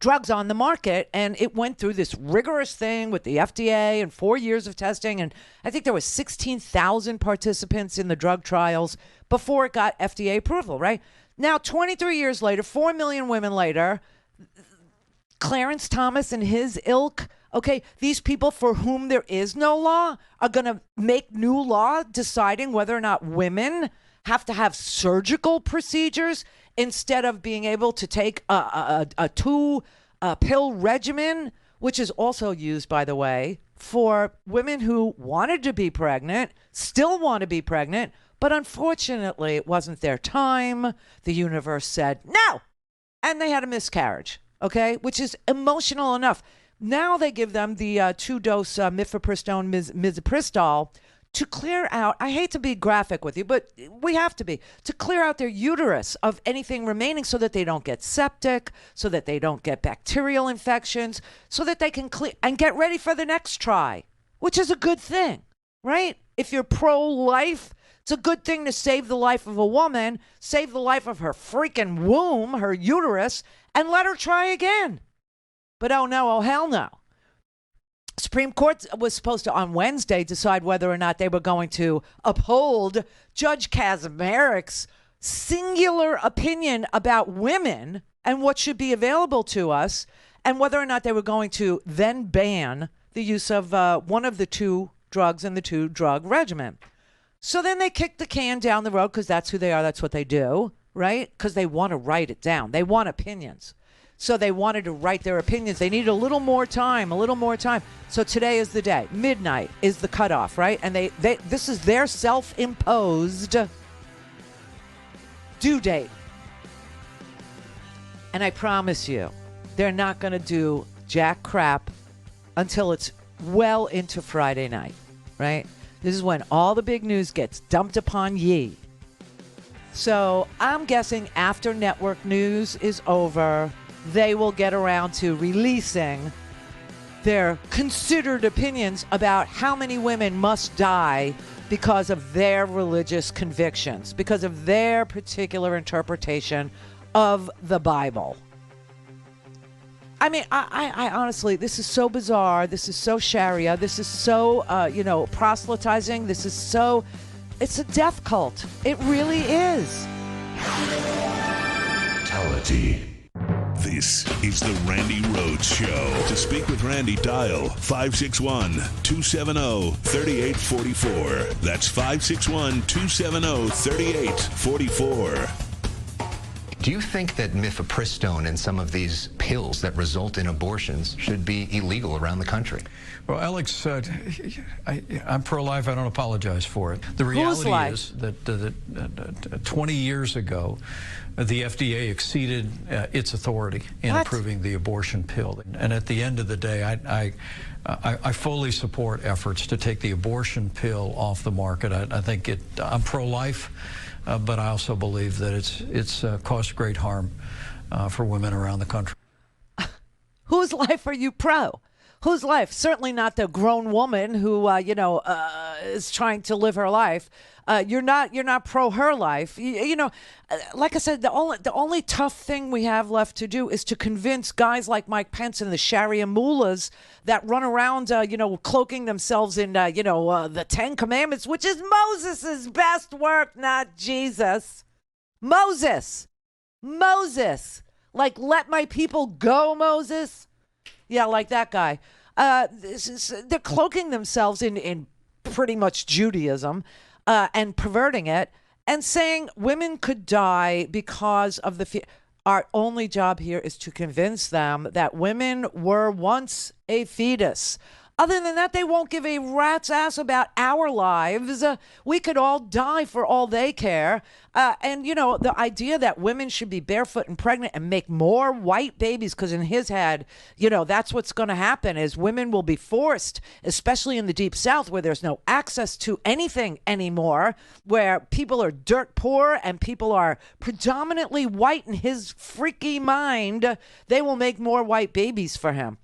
drugs on the market, and it went through this rigorous thing with the FDA and 4 years of testing, and I think there was 16,000 participants in the drug trials before it got FDA approval, right? Now, 23 years later, 4 million women later, Clarence Thomas and his ilk, okay, these people for whom there is no law are going to make new law deciding whether or not women have to have surgical procedures instead of being able to take a 2-pill regimen, which is also used, by the way, for women who wanted to be pregnant, still want to be pregnant, but unfortunately, it wasn't their time. The universe said no, and they had a miscarriage, okay, which is emotional enough. Now they give them the 2-dose Mifepristone, misoprostol, to clear out, I hate to be graphic with you, but we have to be, to clear out their uterus of anything remaining so that they don't get septic, so that they don't get bacterial infections, so that they can clear and get ready for the next try, which is a good thing, right? If you're pro-life, it's a good thing to save the life of a woman, save the life of her freaking womb, her uterus, and let her try again. But oh no, oh hell no. Supreme Court was supposed to, on Wednesday, decide whether or not they were going to uphold Judge Kaczmarek's singular opinion about women and what should be available to us, and whether or not they were going to then ban the use of one of the 2 drugs in the 2-drug regimen. So then they kicked the can down the road because that's who they are. That's what they do, right? Because they want to write it down. They want opinions. So they wanted to write their opinions. They needed a little more time. So today is the day. Midnight is the cutoff, right? And this is their self-imposed due date. And I promise you, they're not going to do jack crap until it's well into Friday night, right? This is when all the big news gets dumped upon ye. So I'm guessing after network news is over, they will get around to releasing their considered opinions about how many women must die because of their religious convictions, because of their particular interpretation of the Bible. I mean, I honestly, this is so bizarre. This is so Sharia. This is so, proselytizing. This is so, it's a death cult. It really is. Fatality. This is the Randi Rhodes Show. To speak with Randi, dial 561-270-3844. That's 561-270-3844. Do you think that mifepristone and some of these pills that result in abortions should be illegal around the country? Well, Alex, I'm pro-life. I don't apologize for it. The reality is that 20 years ago, the FDA exceeded its authority in approving the abortion pill. And at the end of the day, I fully support efforts to take the abortion pill off the market. I think I'm pro-life. But I also believe that it's caused great harm for women around the country. Whose life are you pro? Whose life? Certainly not the grown woman who is trying to live her life. You're not pro her life. Like I said, the only tough thing we have left to do is to convince guys like Mike Pence and the Sharia mullahs that run around, cloaking themselves in, the Ten Commandments, which is Moses' best work, not Jesus. Moses. Like, let my people go, Moses. Yeah, like that guy. They're cloaking themselves in pretty much Judaism and perverting it and saying women could die because of the our only job here is to convince them that women were once a fetus. Other than that, they won't give a rat's ass about our lives. We could all die for all they care. And the idea that women should be barefoot and pregnant and make more white babies, because in his head, that's what's going to happen is women will be forced, especially in the Deep South where there's no access to anything anymore, where people are dirt poor and people are predominantly white. In his freaky mind, they will make more white babies for him.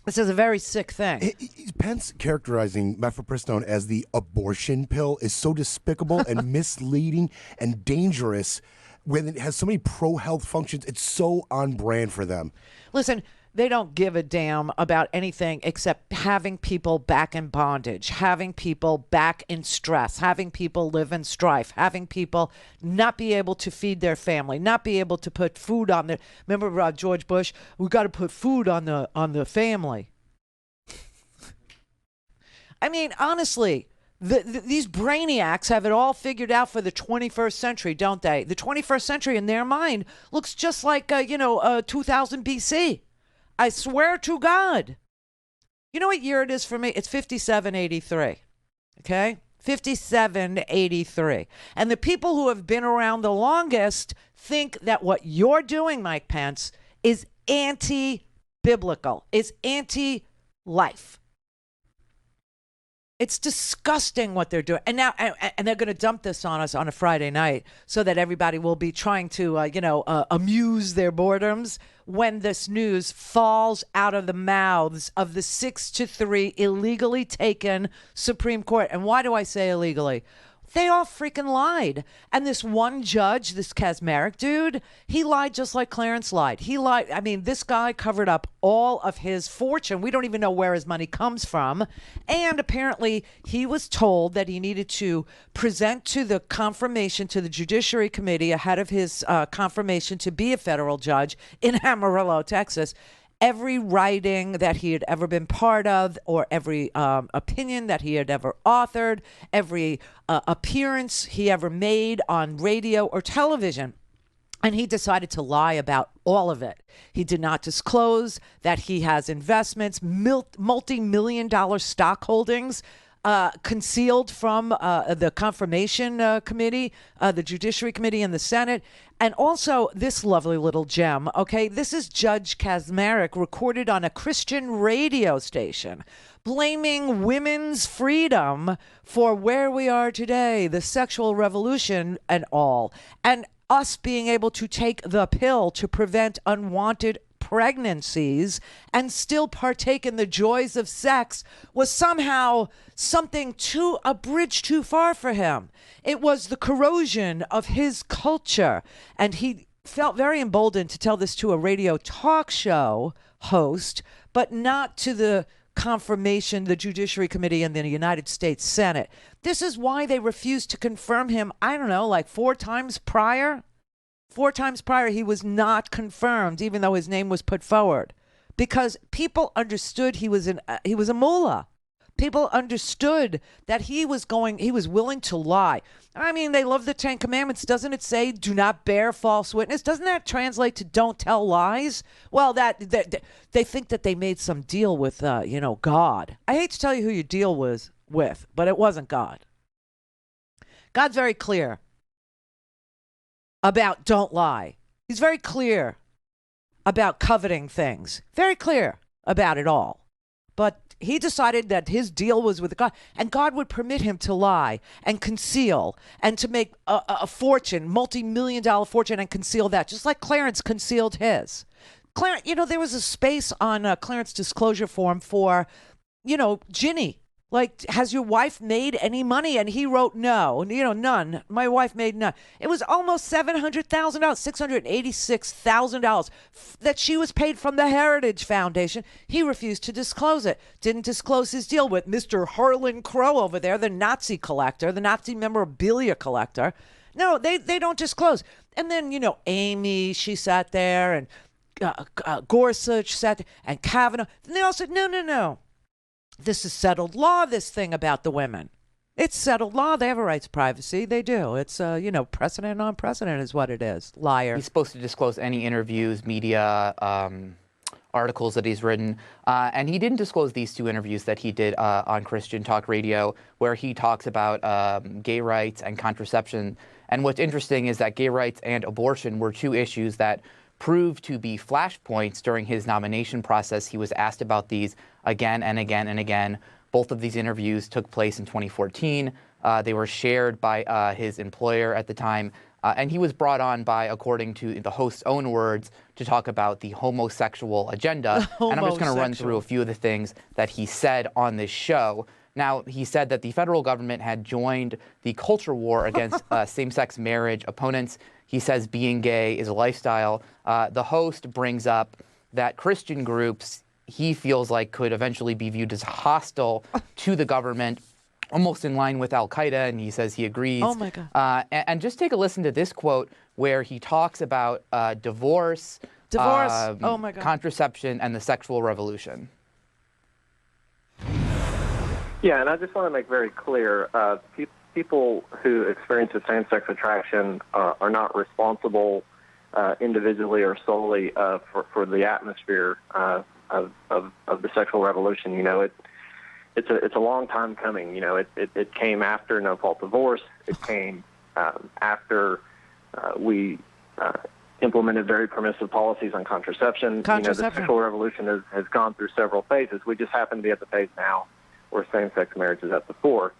This is a very sick thing. Pence characterizing mifepristone as the abortion pill is so despicable and misleading and dangerous when it has so many pro-health functions. It's so on brand for them. Listen, they don't give a damn about anything except having people back in bondage, having people back in stress, having people live in strife, having people not be able to feed their family, not be able to put food on their... Remember George Bush? We got to put food on the family. I mean, honestly, these brainiacs have it all figured out for the 21st century, don't they? The 21st century in their mind looks just like, 2000 BC. I swear to God. You know what year it is for me? It's 5783. Okay? 5783. And the people who have been around the longest think that what you're doing, Mike Pence, is anti-biblical, is anti-life. It's disgusting what they're doing. And now, and they're going to dump this on us on a Friday night so that everybody will be trying to, amuse their boredoms when this news falls out of the mouths of the 6-3 illegally taken Supreme Court. And why do I say illegally? They all freaking lied. And this one judge, this Kaczmarek dude, he lied just like Clarence lied. He lied. I mean, this guy covered up all of his fortune. We don't even know where his money comes from. And apparently he was told that he needed to present to the confirmation to the Judiciary Committee ahead of his confirmation to be a federal judge in Amarillo, Texas, every writing that he had ever been part of, or every opinion that he had ever authored, every appearance he ever made on radio or television. And he decided to lie about all of it. He did not disclose that he has investments, multi-million-dollar stock holdings concealed from the confirmation committee, the Judiciary Committee in the Senate. And also this lovely little gem, okay? This is Judge Kaczmarek recorded on a Christian radio station, blaming women's freedom for where we are today, the sexual revolution and all, and us being able to take the pill to prevent unwanted pregnancies and still partake in the joys of sex was somehow something a bridge too far for him. It was the corrosion of his culture. And he felt very emboldened to tell this to a radio talk show host, but not to the confirmation, the Judiciary Committee and the United States Senate. This is why they refused to confirm him, I don't know, like 4 times prior. 4 times prior, he was not confirmed, even though his name was put forward, because people understood he was a mullah. People understood that he was willing to lie. I mean, they love the 10 Commandments. Doesn't it say, do not bear false witness? Doesn't that translate to don't tell lies? Well, that they think that they made some deal with, God. I hate to tell you who your deal was with, but it wasn't God. God's very clear about don't lie. He's very clear about coveting things. Very clear about it all. But he decided that his deal was with God, and God would permit him to lie and conceal and to make a fortune, multi-million-dollar fortune, and conceal that, just like Clarence concealed his. Clarence, there was a space on Clarence disclosure form for, Ginny. Like, has your wife made any money? And he wrote no, none. My wife made none. It was almost $700,000, $686,000 that she was paid from the Heritage Foundation. He refused to disclose it. Didn't disclose his deal with Mr. Harlan Crow over there, the Nazi collector, the Nazi memorabilia collector. No, they don't disclose. And then, Amy, she sat there, and Gorsuch sat there, and Kavanaugh. And they all said, no. This is settled law, this thing about the women. It's settled law. They have a right to privacy. They do. It's, precedent on precedent is what it is. Liar. He's supposed to disclose any interviews, media, articles that he's written. And he didn't disclose these 2 interviews that he did on Christian Talk Radio, where he talks about gay rights and contraception. And what's interesting is that gay rights and abortion were 2 issues that proved to be flashpoints during his nomination process. He was asked about these again and again and again. Both of these interviews took place in 2014. They were shared by his employer at the time. And he was brought on by, according to the host's own words, to talk about the homosexual agenda. And I'm just going to run through a few of the things that he said on this show. Now, he said that the federal government had joined the culture war against same-sex marriage opponents. He says being gay is a lifestyle. The host brings up that Christian groups he feels like could eventually be viewed as hostile to the government, almost in line with Al-Qaeda, and he says he agrees. Oh, my God. And just take a listen to this quote where he talks about divorce, oh my God, contraception, and the sexual revolution. Yeah, and I just want to make very clear, people who experience the same-sex attraction are not responsible individually or solely for the atmosphere of the sexual revolution. It's a long time coming. It came after no-fault divorce. It came after we implemented very permissive policies on contraception. The sexual revolution has gone through several phases. We just happen to be at the phase now where same-sex marriage is at the fore.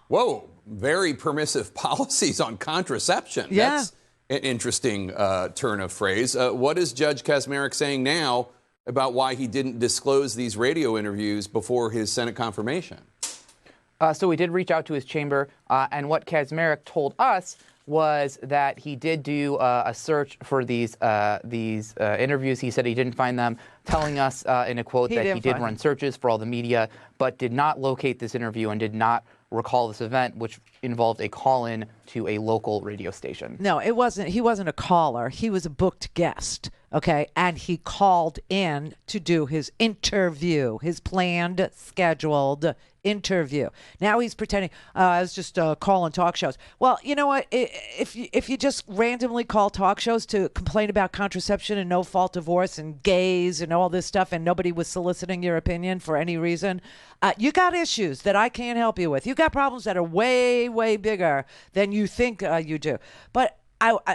Whoa, very permissive policies on contraception. Yeah. That's an interesting turn of phrase. What is Judge Kaczmarek saying now about why he didn't disclose these radio interviews before his Senate confirmation? So we did reach out to his chamber, and what Kaczmarek told us was that he did do a search for these interviews. He said he didn't find them, telling us in a quote that he did run searches for all the media, but did not locate this interview and did not recall this event, which involved a call-in to a local radio station. No, it wasn't. He wasn't a caller. He was a booked guest. Okay, and he called in to do his interview, his planned, scheduled interview. Now he's pretending I was just calling talk shows. Well, you know what? If you just randomly call talk shows to complain about contraception and no-fault divorce and gays and all this stuff, and nobody was soliciting your opinion for any reason, you got issues that I can't help you with. You got problems that are way, way bigger than you think you do. But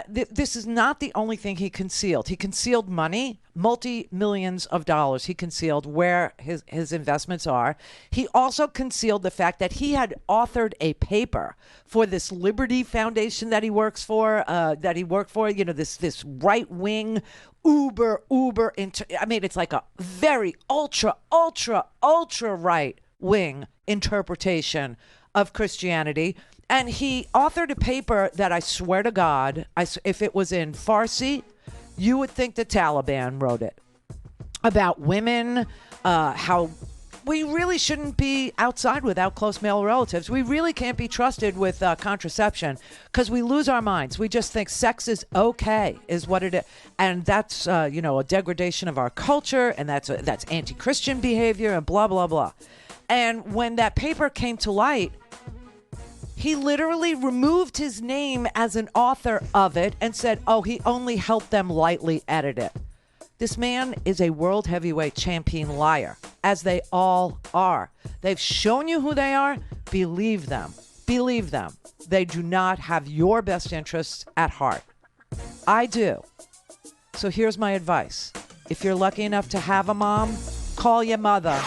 this is not the only thing he concealed. He concealed money, multi-millions of dollars. He concealed where his investments are. He also concealed the fact that he had authored a paper for this Liberty Foundation that he works for, you know, this right-wing uber, I mean, it's like a very ultra right-wing interpretation of Christianity. And he authored a paper that I swear to God, if it was in Farsi, you would think the Taliban wrote it. About women, how we really shouldn't be outside without close male relatives. We really can't be trusted with contraception because we lose our minds. We just think sex is okay, is what it is. And that's, you know, a degradation of our culture, and that's anti-Christian behavior and blah, blah, blah. And when that paper came to light, he literally removed his name as an author of it and said, oh, he only helped them lightly edit it. This man is a world heavyweight champion liar, as they all are. They've shown you who they are. Believe them. Believe them. They do not have your best interests at heart. I do. So here's my advice. If you're lucky enough to have a mom, call your mother.